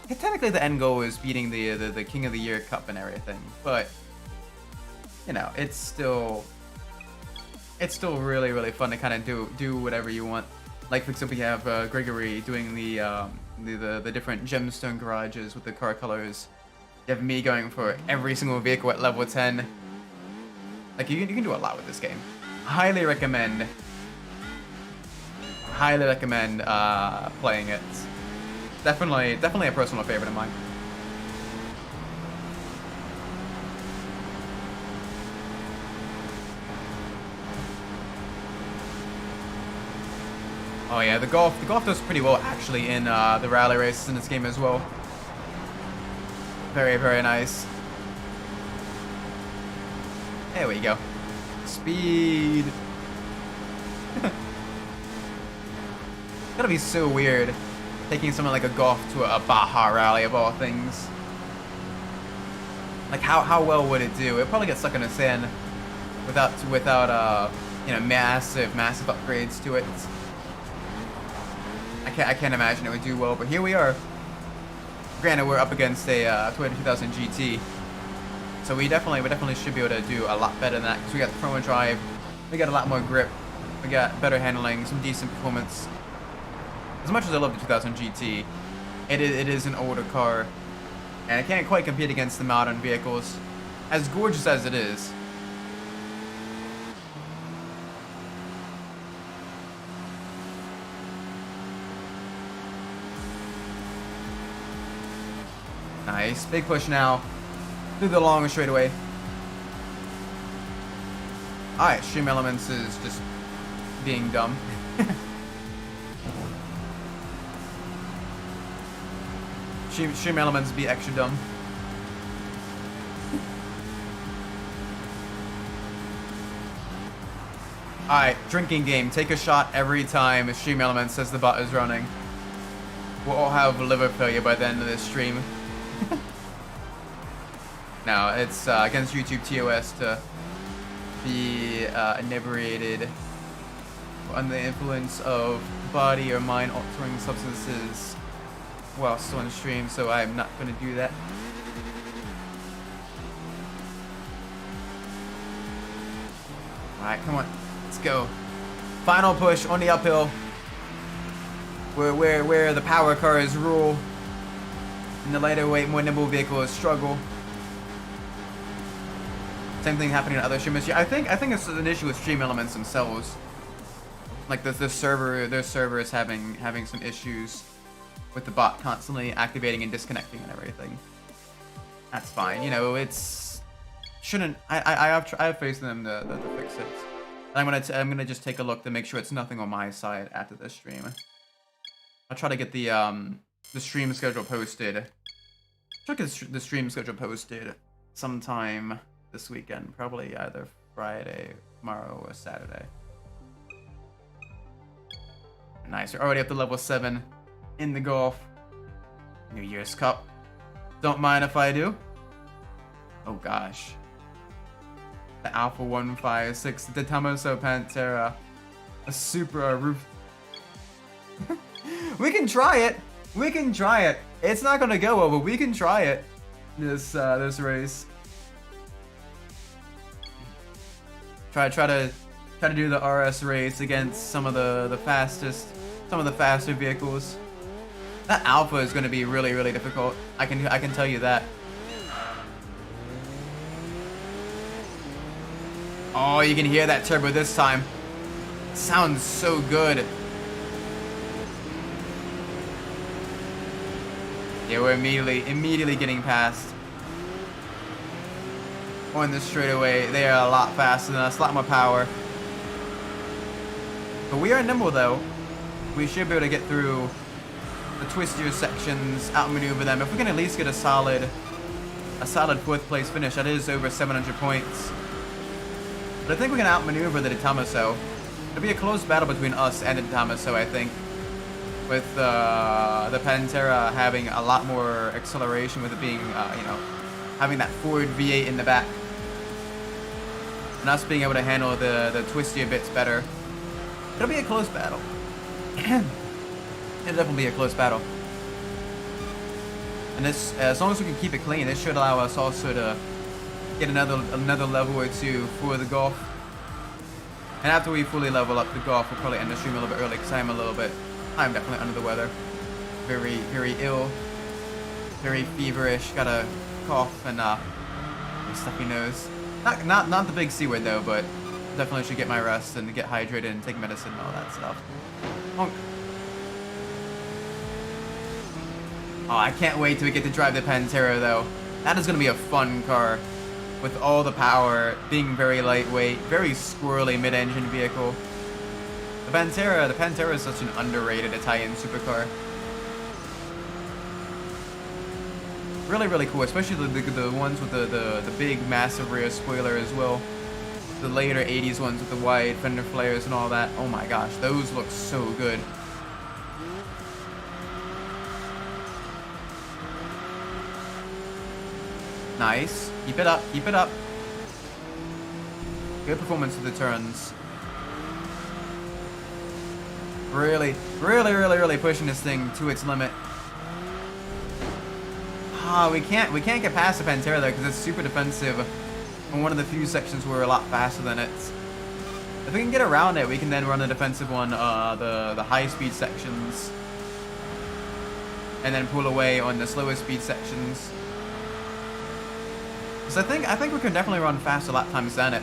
And technically the end goal is beating the King of the Year Cup and everything, but you know, it's still really, really fun to kind of do whatever you want. Like, for example, you have Gregory doing the different gemstone garages with the car colors. You have me going for every single vehicle at level 10. Like, you can do a lot with this game. Highly recommend playing it. Definitely a personal favorite of mine. Oh yeah, the Golf does pretty well actually in the rally races in this game as well. Very, very nice. There we go. Speed. Gotta be so weird taking something like a Golf to a Baja rally of all things. Like how well would it do? It'd probably get stuck in the sand without you know, massive upgrades to it. I can't imagine it would do well, but here we are. Granted, we're up against a Toyota 2000 GT, so we definitely should be able to do a lot better than that because we got the front-wheel drive, we got a lot more grip, we got better handling, some decent performance. As much as I love the 2000 GT, it is an older car, and it can't quite compete against the modern vehicles, as gorgeous as it is. Nice, big push now through the long straightaway. Alright, Stream Elements is just being dumb. Stream Elements be extra dumb. Alright, drinking game. Take a shot every time Stream Elements says the bot is running. We'll all have liver failure by the end of this stream. No, it's against YouTube TOS to be inebriated under the influence of body or mind altering substances while still on stream, so I'm not going to do that. Alright, come on. Let's go. Final push on the uphill. Where the power cars rule. And the lighter weight, more nimble vehicles struggle. Same thing happening in other streamers. I think it's an issue with Stream Elements themselves. Like the server, their server is having some issues with the bot constantly activating and disconnecting and everything. That's fine. You know, it's shouldn't. I have faith in them to fix it. I'm gonna just take a look to make sure it's nothing on my side after this stream. I'll try to get the stream schedule posted. Try to get the stream schedule posted sometime this weekend, probably either Friday, tomorrow, or Saturday. Nice, we're already up to level 7 in the Golf. New Year's Cup. Don't mind if I do. Oh gosh. The Alpha 156, the Tomaso Pantera, a Supra roof. We can try it. We can try it. It's not gonna go well, but we can try it. This race. Try to do the RS race against some of the faster vehicles. That Alpha is gonna be really difficult. I can tell you that. Oh, you can hear that turbo this time. Sounds so good. Yeah, we're immediately getting past. On the straightaway, they are a lot faster than us, a lot more power. But we are nimble though. We should be able to get through the twistier sections, outmaneuver them. If we can at least get a solid 4th place finish, that is over 700 points. But I think we can outmaneuver the Tomaso. It'll be a close battle between us and the Tomaso, I think. With the Pantera having a lot more acceleration, with it being, you know, having that forward V8 in the back. And us being able to handle the twistier bits better. It'll be a close battle. It'll definitely be a close battle. And this, as long as we can keep it clean, this should allow us also to get another level or 2 for the Golf. And after we fully level up the Golf, we'll probably end the stream a little bit early because I'm definitely under the weather. Very ill. Very feverish. Got a cough and a stuffy nose. Not the big C word though, but definitely should get my rest and get hydrated and take medicine and all that stuff. Honk. Oh, I can't wait till we get to drive the Pantera though. That is gonna be a fun car. With all the power, being very lightweight, very squirrely mid-engine vehicle. The Pantera is such an underrated Italian supercar. Really cool, especially the ones with the big, massive rear spoiler as well. The later 80s ones with the wide fender flares and all that. Oh my gosh, those look so good. Nice. Keep it up. Keep it up. Good performance of the turns. Really pushing this thing to its limit. Ah, we can't get past the Pantera though because it's super defensive. On one of the few sections we're a lot faster than it. If we can get around it, we can then run the defensive one, the high speed sections, and then pull away on the slower speed sections. So I think we can definitely run faster lap times than it.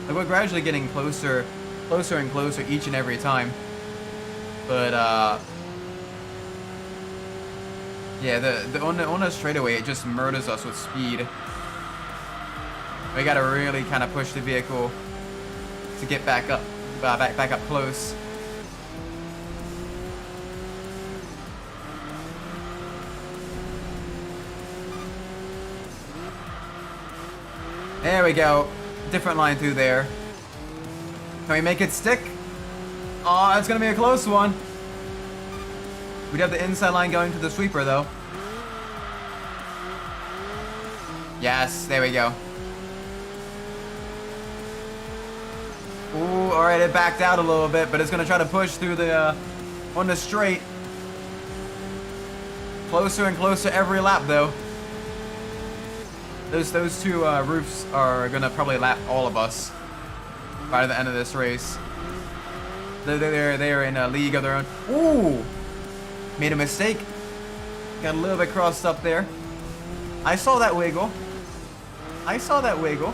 Like we're gradually getting closer and closer each and every time. But yeah, on the straightaway it just murders us with speed. We gotta really kind of push the vehicle to get back up close. There we go. Different line through there. Can we make it stick? Oh, it's gonna be a close one. We'd have the inside line going to the sweeper though. Yes, there we go. Ooh, alright, it backed out a little bit, but it's gonna try to push through the on the straight. Closer and closer every lap though. Those two roofs are gonna probably lap all of us. by the end of this race. They're in a league of their own. Ooh! Made a mistake. Got a little bit crossed up there. I saw that wiggle. I saw that wiggle.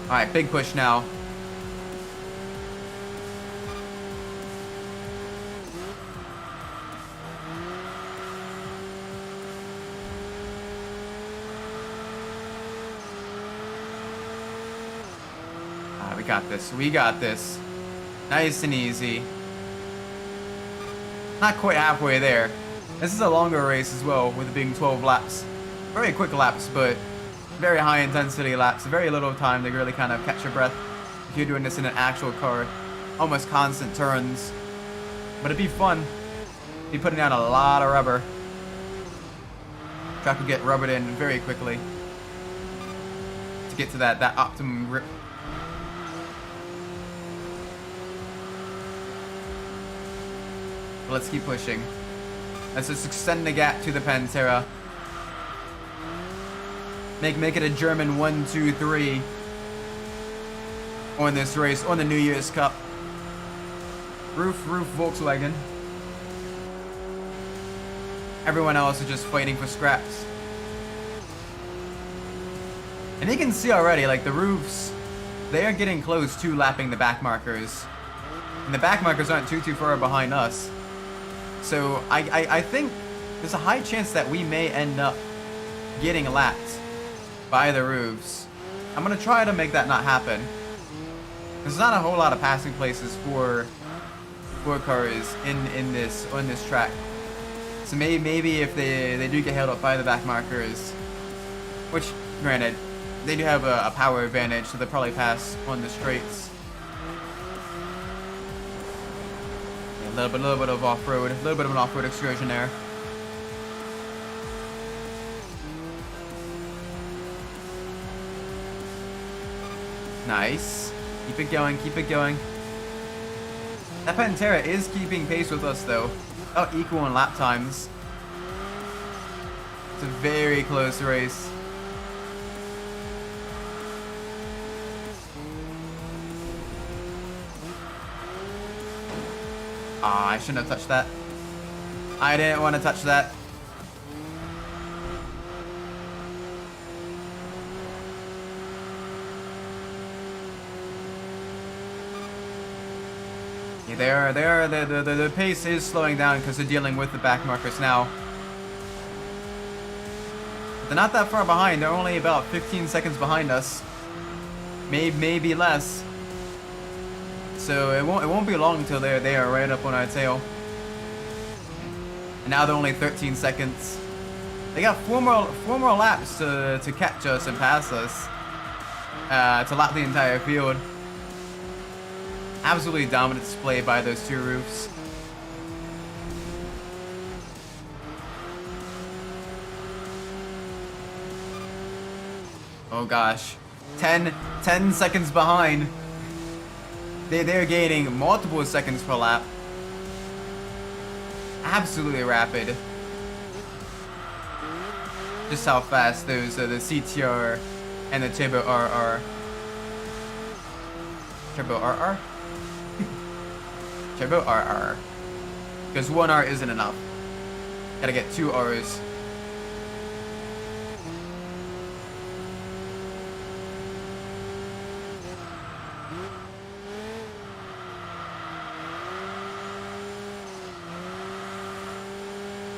Alright, big push now. We got this. We got this. Nice and easy. Not quite halfway there. This is a longer race as well, with it being 12 laps. Very quick laps, but very high intensity laps. Very little time to really kind of catch your breath if you're doing this in an actual car. Almost constant turns. But it'd be fun. Be putting down a lot of rubber. Track will get rubbered in very quickly to get to that optimum grip. But let's keep pushing. Let's just extend the gap to the Pantera. Make it a German 1-2-3 on this race, on the New Year's Cup. Roof Volkswagen. Everyone else is just fighting for scraps. And you can see already, like the roofs, they are getting close to lapping the back markers. And the back markers aren't too far behind us. So I think there's a high chance that we may end up getting lapped by the roofs. I'm gonna try to make that not happen. There's not a whole lot of passing places for cars on this track. So maybe if they do get held up by the back markers, which granted they do have a power advantage, so they'll probably pass on the straights. A little bit of off-road, a little bit of an off-road excursion there. Nice. Keep it going, keep it going. That Pantera is keeping pace with us though. About equal in lap times. It's a very close race. Ah, I shouldn't have touched that. I didn't want to touch that. Yeah, the pace is slowing down because they're dealing with the back markers now. But they're not that far behind. They're only about 15 seconds behind us. Maybe less. So it won't be long until they are right up on our tail. And now they're only 13 seconds. They got four more laps to catch us and pass us. To lap the entire field. Absolutely dominant display by those two roofs. Oh gosh. 10 seconds behind. They're gaining multiple seconds per lap. Absolutely rapid. Just how fast those the CTR and the Turbo RR. Turbo RR? Turbo RR. Because one R isn't enough. Gotta get two R's.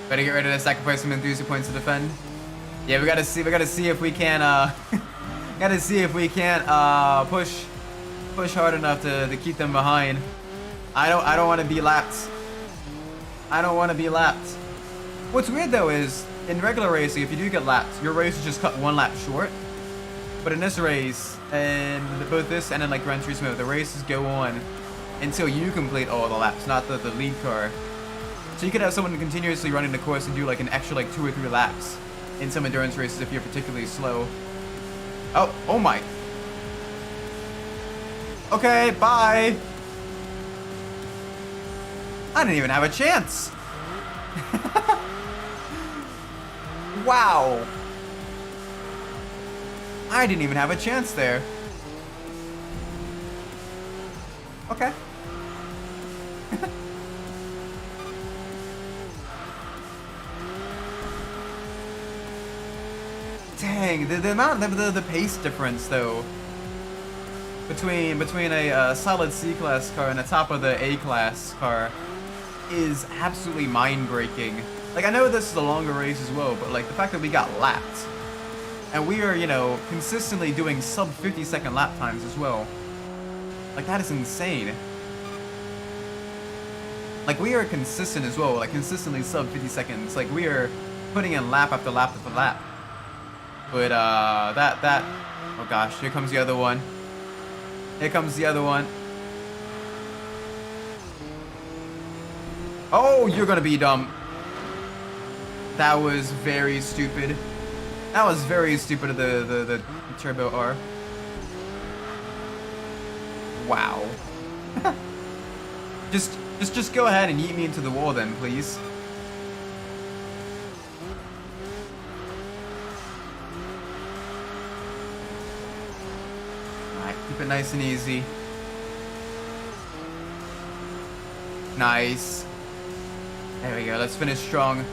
Better get rid of the sacrifice some Enthusia points to defend. Yeah, we gotta see if we can push hard enough to keep them behind. I don't want to be lapped. I don't want to be lapped. What's weird though is in regular racing, if you do get lapped, your race is just cut one lap short. But in this race, and both this and in like Gran Turismo, the races go on until you complete all the laps, not the lead car. So you could have someone continuously running the course and do like an extra like 2 or 3 laps in some endurance races if you're particularly slow. Oh my. Okay, bye. I didn't even have a chance. Wow. I didn't even have a chance there. Okay. Dang, the amount of the pace difference though between a solid C-class car and the top of the A-class car is absolutely mind-breaking. Like, I know this is a longer race as well, but like the fact that we got lapped and we are, you know, consistently doing sub 50-second lap times as well. Like, that is insane. Like, we are consistent as well, like consistently sub 50 seconds. Like, we are putting in lap after lap after lap. But oh gosh, here comes the other one. Here comes the other one. Oh, you're gonna be dumb. That was very stupid. That was very stupid of the Turbo R. Wow. just go ahead and yeet me into the wall then, please. Alright, keep it nice and easy. Nice. There we go, let's finish strong.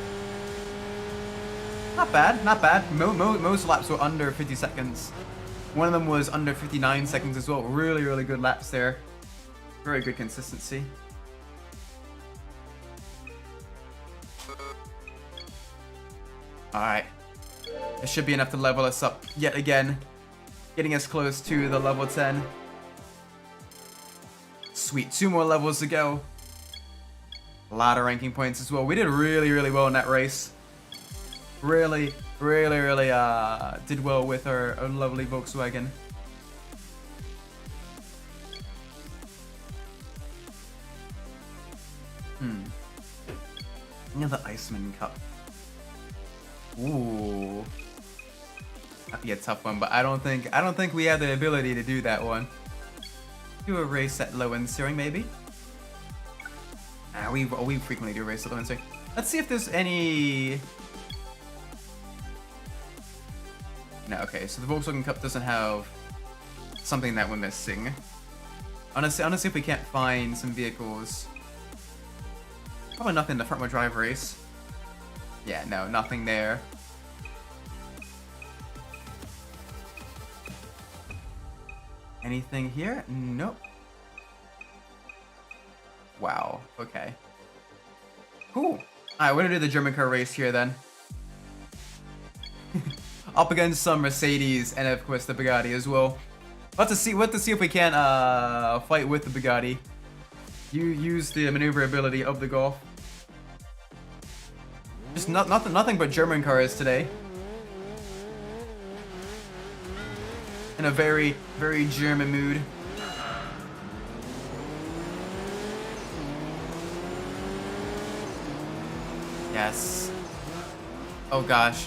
Not bad, not bad. Most laps were under 50 seconds. One of them was under 59 seconds as well. Really, really good laps there. Very good consistency. Alright. It should be enough to level us up yet again. Getting us close to the level 10. Sweet, 2 more levels to go. A lot of ranking points as well. We did really, really well in that race. Really did well with our lovely Volkswagen. Another Iceman Cup. Ooh. That'd be a tough one, but I don't think we have the ability to do that one. Do a race at low end steering maybe? We frequently do a race at low end steering. Let's see if there's any. No, okay, so the Volkswagen Cup doesn't have something that we're missing. Honestly, if we can't find some vehicles. Probably nothing in the front wheel drive race. Yeah, no, nothing there. Anything here? Nope. Wow, okay. Cool. Alright, we're gonna do the German car race here then. Up against some Mercedes and of course the Bugatti as well. We'll have to see if we can fight with the Bugatti. You use the maneuverability of the Golf. Just nothing but German cars today. In a very, very German mood. Yes. Oh gosh.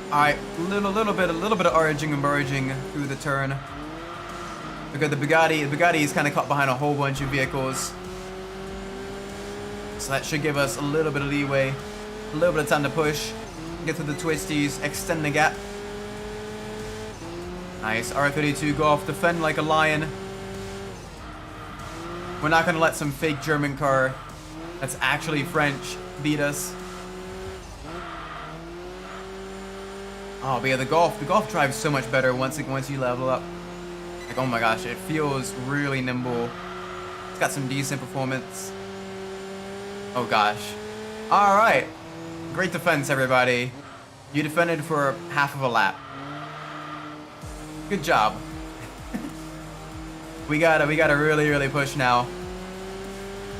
Alright, a little bit of arging and barging through the turn. Because the Bugatti is kind of caught behind a whole bunch of vehicles. So that should give us a little bit of leeway, a little bit of time to push, get to the twisties, extend the gap. Nice, R32 Golf, defend like a lion. We're not gonna let some fake German car that's actually French beat us. Oh, but yeah, the Golf drives so much better once you level up. Like, oh my gosh, it feels really nimble. It's got some decent performance. Oh gosh. Alright. Great defense, everybody. You defended for half of a lap. Good job. we gotta really push now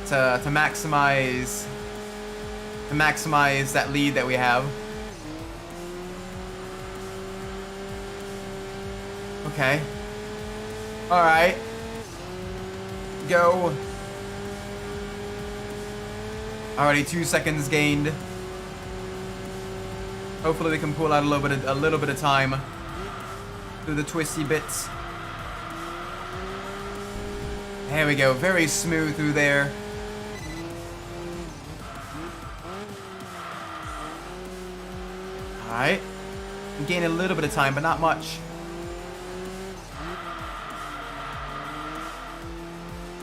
to maximize that lead that we have. Okay. Alright. Go. Already 2 seconds gained. Hopefully we can pull out a little bit of time through the twisty bits. There we go. Very smooth through there. Alright. Gain a little bit of time, but not much.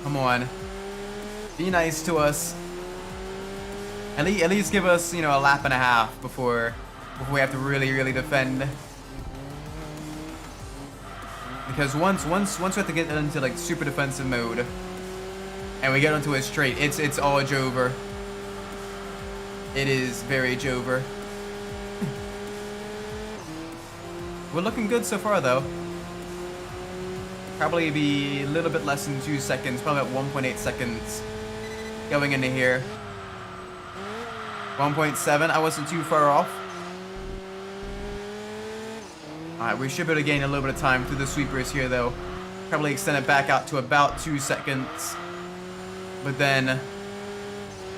Come on. Be nice to us. At least give us, you know, a lap and a half before we have to really defend. Because once we have to get into like super defensive mode and we get onto a straight, it's all Jover. It is very Jover. We're looking good so far though. Probably be a little bit less than 2 seconds, probably about 1.8 seconds going into here. 1.7, I wasn't too far off. Alright, we should be able to gain a little bit of time through the sweepers here though. Probably extend it back out to about 2 seconds. But then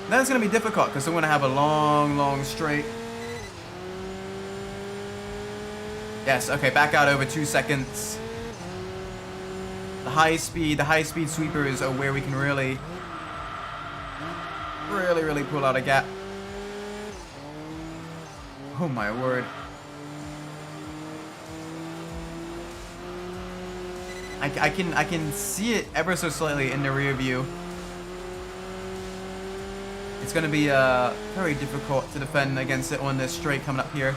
it's going to be difficult because I'm going to have a long straight. Yes, okay, back out over 2 seconds. The high speed sweepers are where we can really pull out a gap. Oh my word. I can see it ever so slightly in the rear view. It's going to be very difficult to defend against it on this straight coming up here.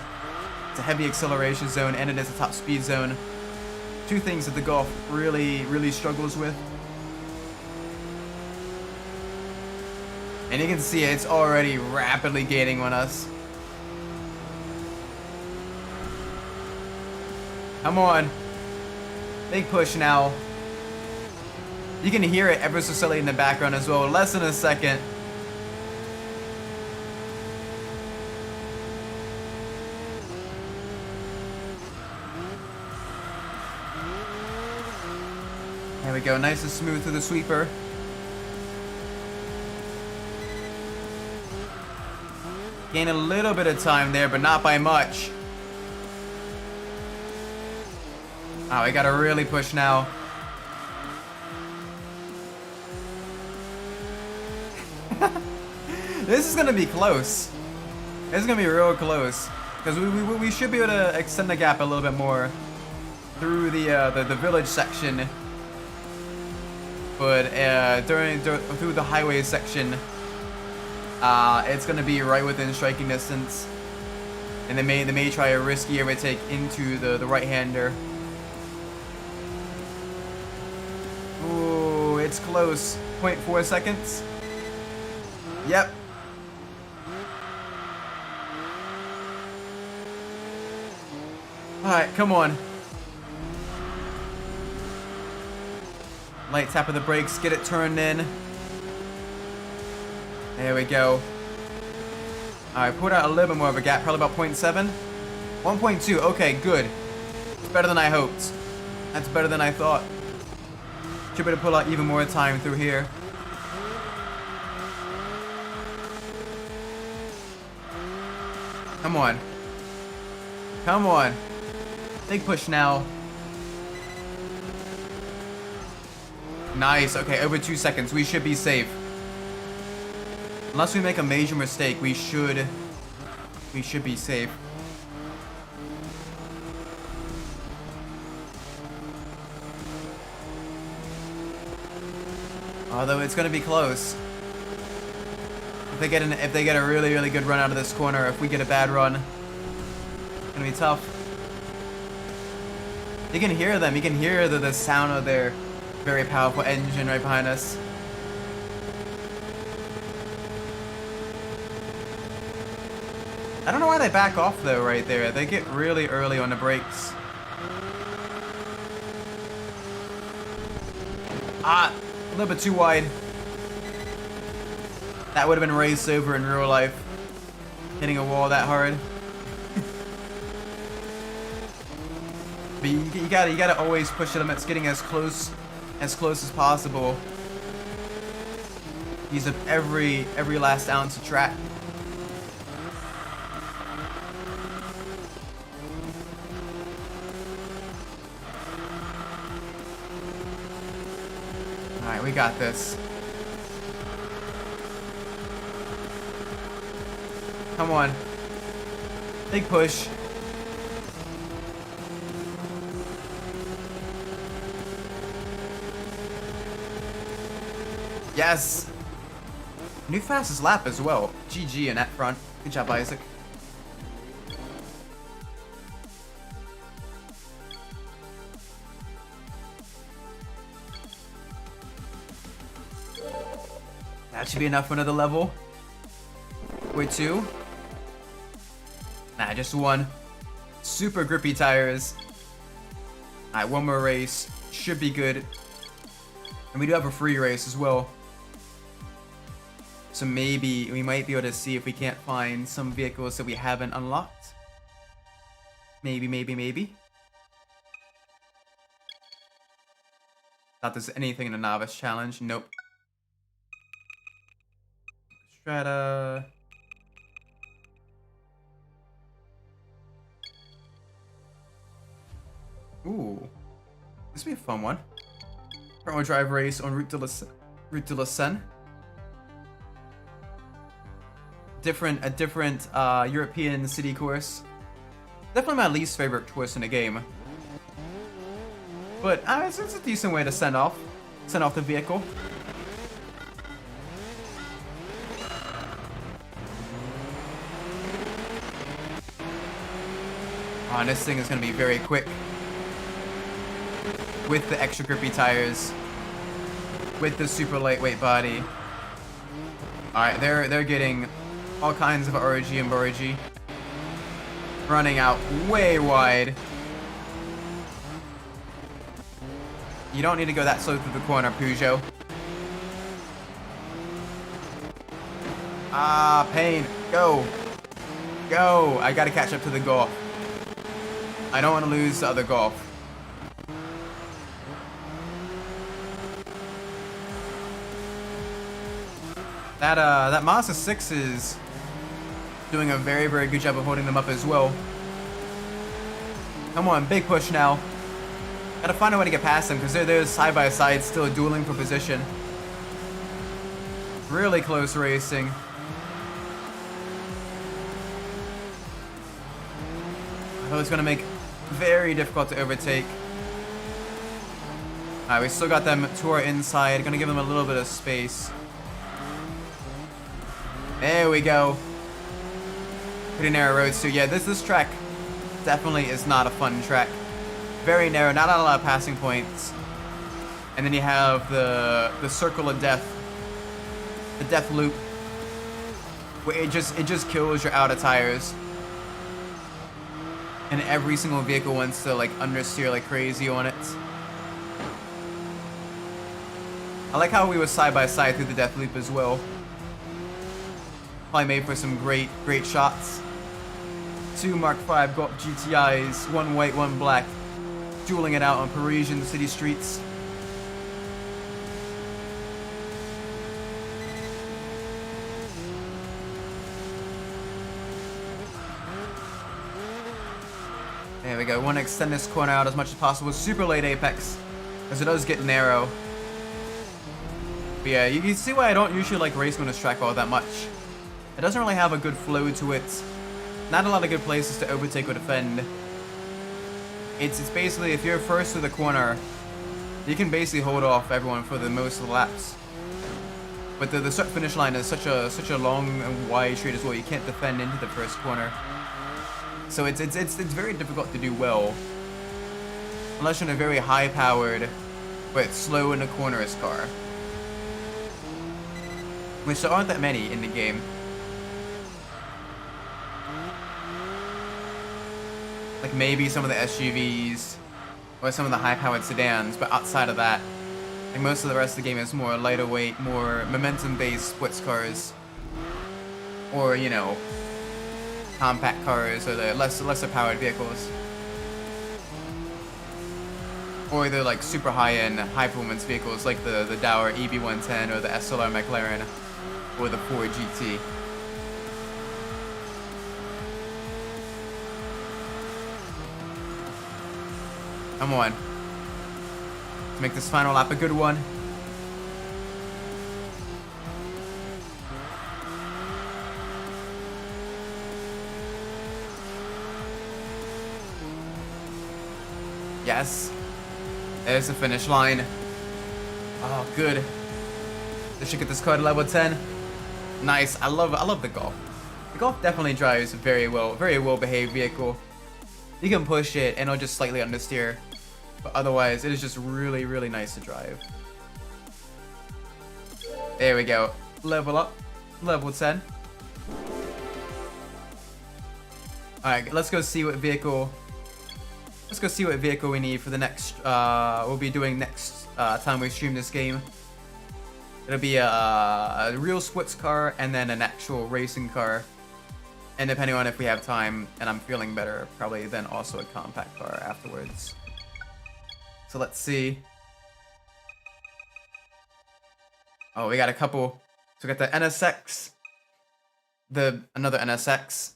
It's a heavy acceleration zone and it is a top speed zone. Two things that the Golf really struggles with. And you can see it's already rapidly gaining on us. Come on. Big push now. You can hear it ever so slightly in the background as well. Less than a second. There we go, nice and smooth through the sweeper. Gain a little bit of time there, but not by much. Oh, we gotta really push now. This is gonna be close. This is gonna be real close. Because we should be able to extend the gap a little bit more through the village section. But through the highway section, it's gonna be right within striking distance, and they may try a risky overtake into the right-hander. Ooh, it's close. 0.4 seconds. Yep. All right, come on. Light tap of the brakes, get it turned in. There we go. Alright, put out a little bit more of a gap, probably about 0.7. 1.2, okay, good. It's better than I hoped. That's better than I thought. Should be able to pull out even more time through here. Come on. Come on. Big push now. Nice. Okay, over 2 seconds. We should be safe. Unless we make a major mistake, we should be safe. Although it's going to be close. If they get a really good run out of this corner, if we get a bad run, it's going to be tough. You can hear them. You can hear the sound of their very powerful engine right behind us. I don't know why they back off though right there. They get really early on the brakes. Ah, a little bit too wide. That would have been raced over in real life. Hitting a wall that hard. But you gotta always push the limits, getting as close as possible. Use up every last ounce of track. Alright, we got this. Come on. Big push. Yes! New fastest lap as well. GG in that front. Good job, Isaac. That should be enough for another level. Wait, 2? Nah, just 1. Super grippy tires. Alright, 1 more race. Should be good. And we do have a free race as well. So maybe we might be able to see if we can't find some vehicles that we haven't unlocked. Maybe, maybe, maybe. Thought there's anything in the novice challenge. Nope. Strata. Ooh. This would be a fun one. Front-wheel drive race on Route de la Seine. A different European city course. Definitely my least favorite course in the game. But it's a decent way to send off the vehicle. Oh, and this thing is going to be very quick. With the extra grippy tires. With the super lightweight body. Alright, they're getting all kinds of RG and BRG. Running out way wide. You don't need to go that slow through the corner, Peugeot. Ah, pain. Go. Go. I gotta catch up to the Golf. I don't want to lose the other Golf. That Mazda 6 is doing a very, very good job of holding them up as well. Come on, big push now. Gotta find a way to get past them because they're side by side still dueling for position. Really close racing. Oh, it's gonna make very difficult to overtake. Alright, we still got them to our inside. Gonna give them a little bit of space. There we go. Pretty narrow roads too. Yeah, this track definitely is not a fun track. Very narrow, not a lot of passing points. And then you have the circle of death. The death loop. Where it just kills your outer tires. And every single vehicle wants to like understeer like crazy on it. I like how we were side by side through the death loop as well. Probably made for some great shots. 2 Mark V Golf GTIs, 1 white, 1 black, dueling it out on Parisian city streets. There we go. Want to extend this corner out as much as possible. Super late apex, as it does get narrow. But yeah, you can see why I don't usually like racing on this track all that much. It doesn't really have a good flow to it. Not a lot of good places to overtake or defend. It's basically, if you're first to the corner, you can basically hold off everyone for the most of the laps. But the start finish line is such a long and wide straight as well. You can't defend into the first corner. So it's very difficult to do well. Unless you're in a very high powered but slow in the corners car. Which there aren't that many in the game. Like maybe some of the SUVs or some of the high-powered sedans, but outside of that, like most of the rest of the game is more lighter weight, more momentum-based sports cars, or you know, compact cars or the lesser powered vehicles, or the like super high-end, high-performance vehicles like the Dower EB110 or the SLR McLaren or the Ford GT. Come on. Let's make this final lap a good one. Yes. There's the finish line. Oh, good. Let's get this car to level 10. Nice. I love the Golf. The Golf definitely drives very well behaved vehicle. You can push it and it'll just slightly understeer, but otherwise it is just really nice to drive. There we go. Level up. Level 10. Alright, let's go see what vehicle. Let's go see what vehicle we need for the next. We'll be doing next time we stream this game. It'll be a real sports car and then an actual racing car. And depending on if we have time and I'm feeling better, probably then also a compact car afterwards. So let's see. Oh, we got a couple. So we got the NSX, another NSX,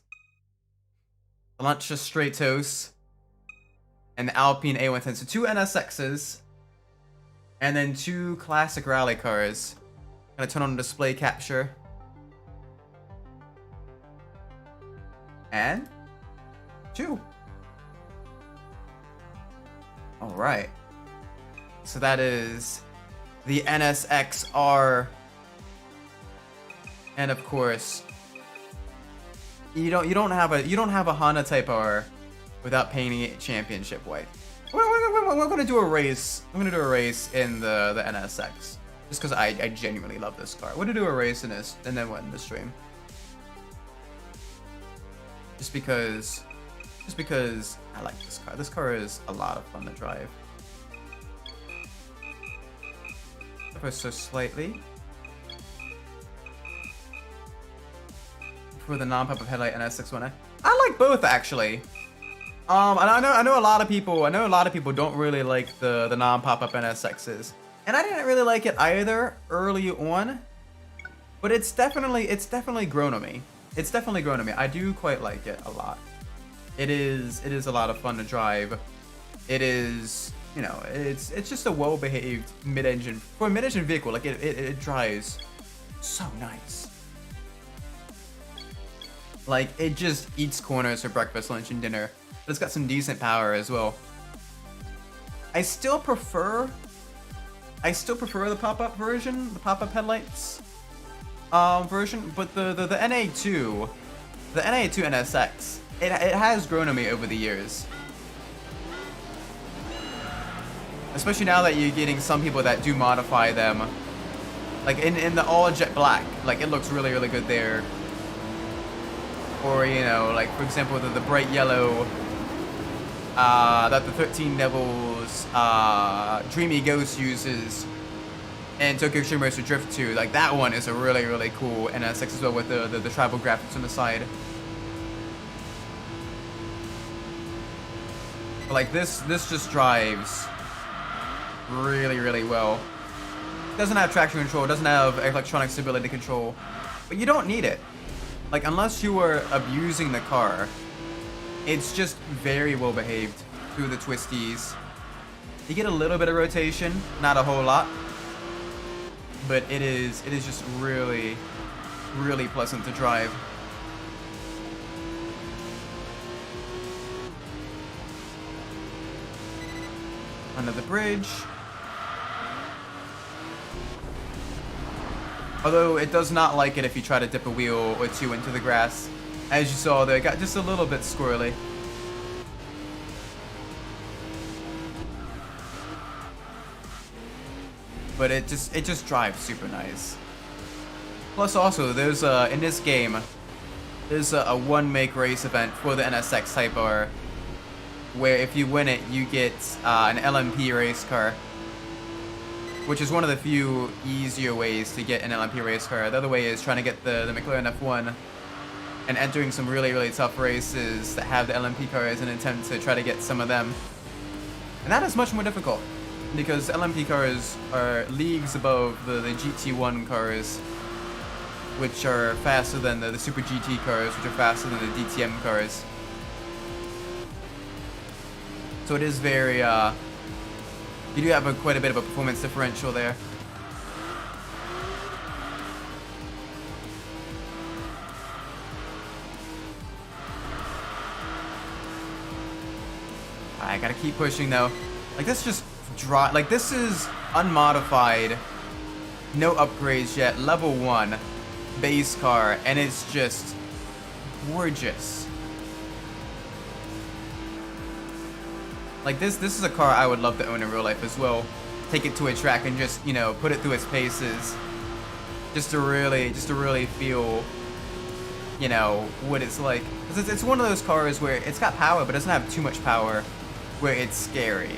the Lancia Stratos, and the Alpine A110. So 2 NSXs, and then 2 classic rally cars. Gonna turn on display capture. And 2. Alright. So that is the NSX-R. And of course, you don't have a Honda Type R without painting it championship white. We're gonna do a race. I'm gonna do a race in the NSX just because I genuinely love this car. We're gonna do a race in this and then win the stream. Just because I like this car. This car is a lot of fun to drive. Ever so slightly. For the non-pop-up headlight NS610. I like both actually. And I know a lot of people don't really like the non-pop-up NSXs. And I didn't really like it either early on. But it's definitely grown on me. It's definitely grown on me. I do quite like it a lot. It is a lot of fun to drive. It is, you know, it's just a well-behaved mid-engine for a mid-engine vehicle. Like it drives so nice. Like it just eats corners for breakfast, lunch, and dinner. But it's got some decent power as well. I still prefer the pop-up version, the pop-up headlights version, but the NA2, the NA2 NSX, it has grown on me over the years. Especially now that you're getting some people that do modify them, like in the all jet black, like it looks really good there. Or, you know, like for example the bright yellow that the 13 Devils Dreamy Ghost uses and Tokyo Extreme Racer Drift 2, like that one is a really cool NSX as well with the tribal graphics on the side. But like this just drives really well. It doesn't have traction control, it doesn't have electronic stability control, but you don't need it. Like unless you are abusing the car, it's just very well behaved through the twisties. You get a little bit of rotation, not a whole lot. But it is just really pleasant to drive. Under the bridge. Although it does not like it if you try to dip a wheel or two into the grass. As you saw there, it got just a little bit squirrely. But it just drives super nice. Plus also, there's in this game, there's a one make race event for the NSX Type R, where if you win it, you get an LMP race car, which is one of the few easier ways to get an LMP race car. The other way is trying to get the McLaren F1 and entering some really tough races that have the LMP cars and attempt to try to get some of them. And that is much more difficult, because LMP cars are leagues above the GT1 cars, which are faster than the Super GT cars, which are faster than the DTM cars. So it is very, you do have quite a bit of a performance differential there. I gotta keep pushing though. Like this just like this is unmodified No upgrades yet. Level 1 base car, and it's just gorgeous. Like this is a car I would love to own in real life as well. Take it to a track and just, you know, put it through its paces. Just to really feel, you know, what it's like. 'Cause it's one of those cars where it's got power, but it doesn't have too much power where it's scary.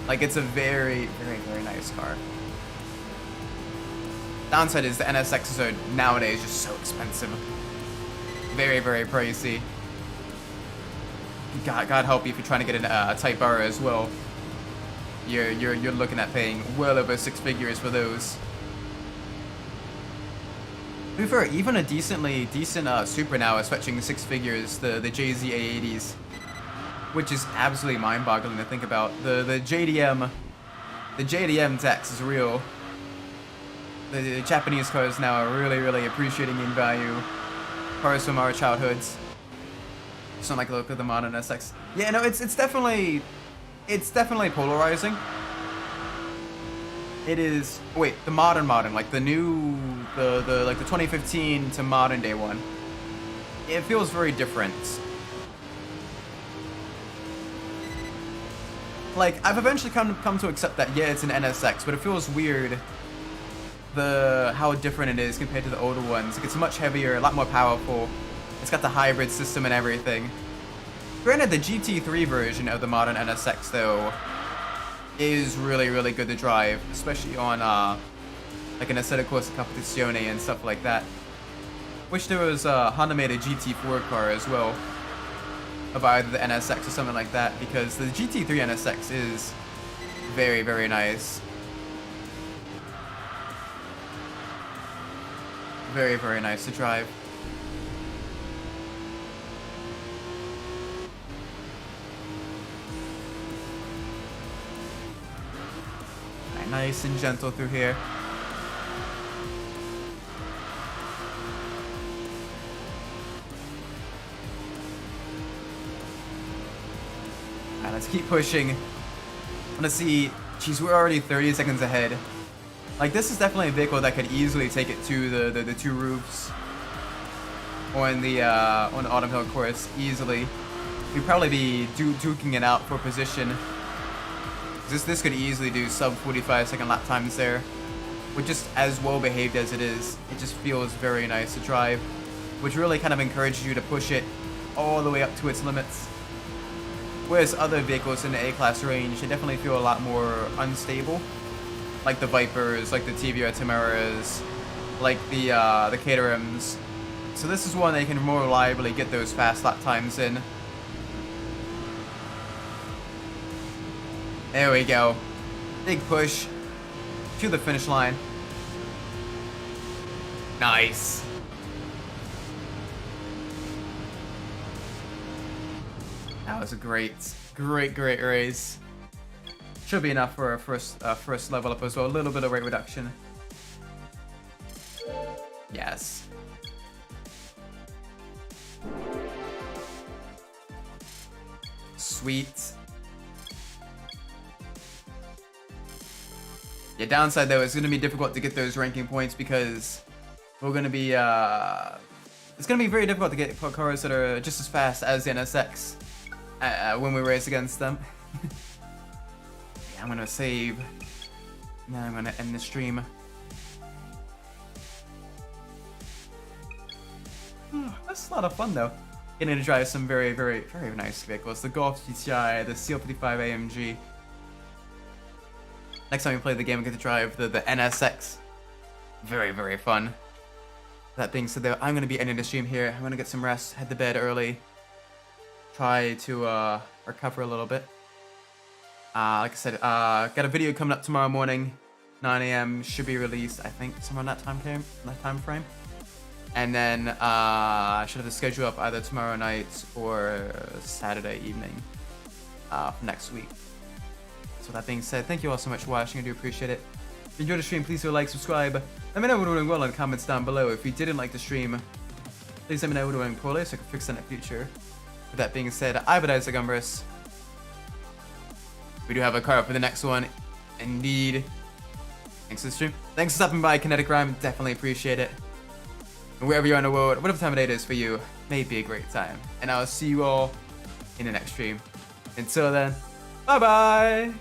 Like, it's a very, very, very nice car. Downside is the NSXs are nowadays just so expensive. Very, very pricey. God help you if you're trying to get a Type R as well. You're looking at paying well over 6 figures for those. To be fair, even a decent Supra now is fetching 6 figures. The JZ A80s, which is absolutely mind-boggling to think about. The JDM tax is real. The Japanese cars now are really appreciating in value. Cars from our childhoods. It's not like look at the modern SX. Yeah, no, it's definitely polarizing. It is. Wait, the modern, like the new, like the 2015 to modern day one. It feels very different. Like, I've eventually come to accept that, yeah, it's an NSX, but it feels weird how different it is compared to the older ones. Like, it's much heavier, a lot more powerful. It's got the hybrid system and everything. Granted, the GT3 version of the modern NSX, though, is really good to drive, especially on, like an Assetto Corsa Competizione and stuff like that. Wish there was a Honda made a GT4 car as well, of either the NSX or something like that, because the GT3 NSX is very nice. Very nice to drive. Right, nice and gentle through here. Alright, let's keep pushing. I want to see. Geez, we're already 30 seconds ahead. Like, this is definitely a vehicle that could easily take it to the two roofs on the Autumn Hill course easily. We'd probably be duking it out for position. This could easily do sub 45-second lap times there. With just as well behaved as it is, it just feels very nice to drive, which really kind of encourages you to push it all the way up to its limits. Whereas other vehicles in the A-Class range, they definitely feel a lot more unstable. Like the Vipers, like the TVR Tamaras, like the Caterhams. So this is one that you can more reliably get those fast lap times in. There we go. Big push to the finish line. Nice. That was a great race. Should be enough for a first level up as well. A little bit of weight reduction. Yes. Sweet. Yeah, downside though, it's going to be difficult to get those ranking points because we're going to be, it's going to be very difficult to get cars that are just as fast as the NSX when we race against them. Yeah, I'm going to save. Now I'm going to end the stream. That's a lot of fun though. Getting to drive some very nice vehicles. The Golf GTI, the CL55 AMG. Next time we play the game, we get to drive the NSX. Very fun. That being said, though, I'm going to be ending the stream here. I'm going to get some rest, head to bed early. Try to recover a little bit. Like I said, got a video coming up tomorrow morning. 9 AM should be released, I think, somewhere in that time frame. And then I should have the schedule up either tomorrow night or Saturday evening for next week. So that being said, thank you all so much for watching. I do appreciate it. If you enjoyed the stream, please do like, subscribe. Let me know what we're doing well in the comments down below. If you didn't like the stream, please let me know what we're doing poorly so I can fix it in the future. With that being said, I've been Isaac Umbras. We do have a car up for the next one. Indeed. Thanks for the stream. Thanks for stopping by, Kinetic Rhyme. Definitely appreciate it. And wherever you're in the world, whatever time of day it is for you, may be a great time. And I'll see you all in the next stream. Until then, bye-bye!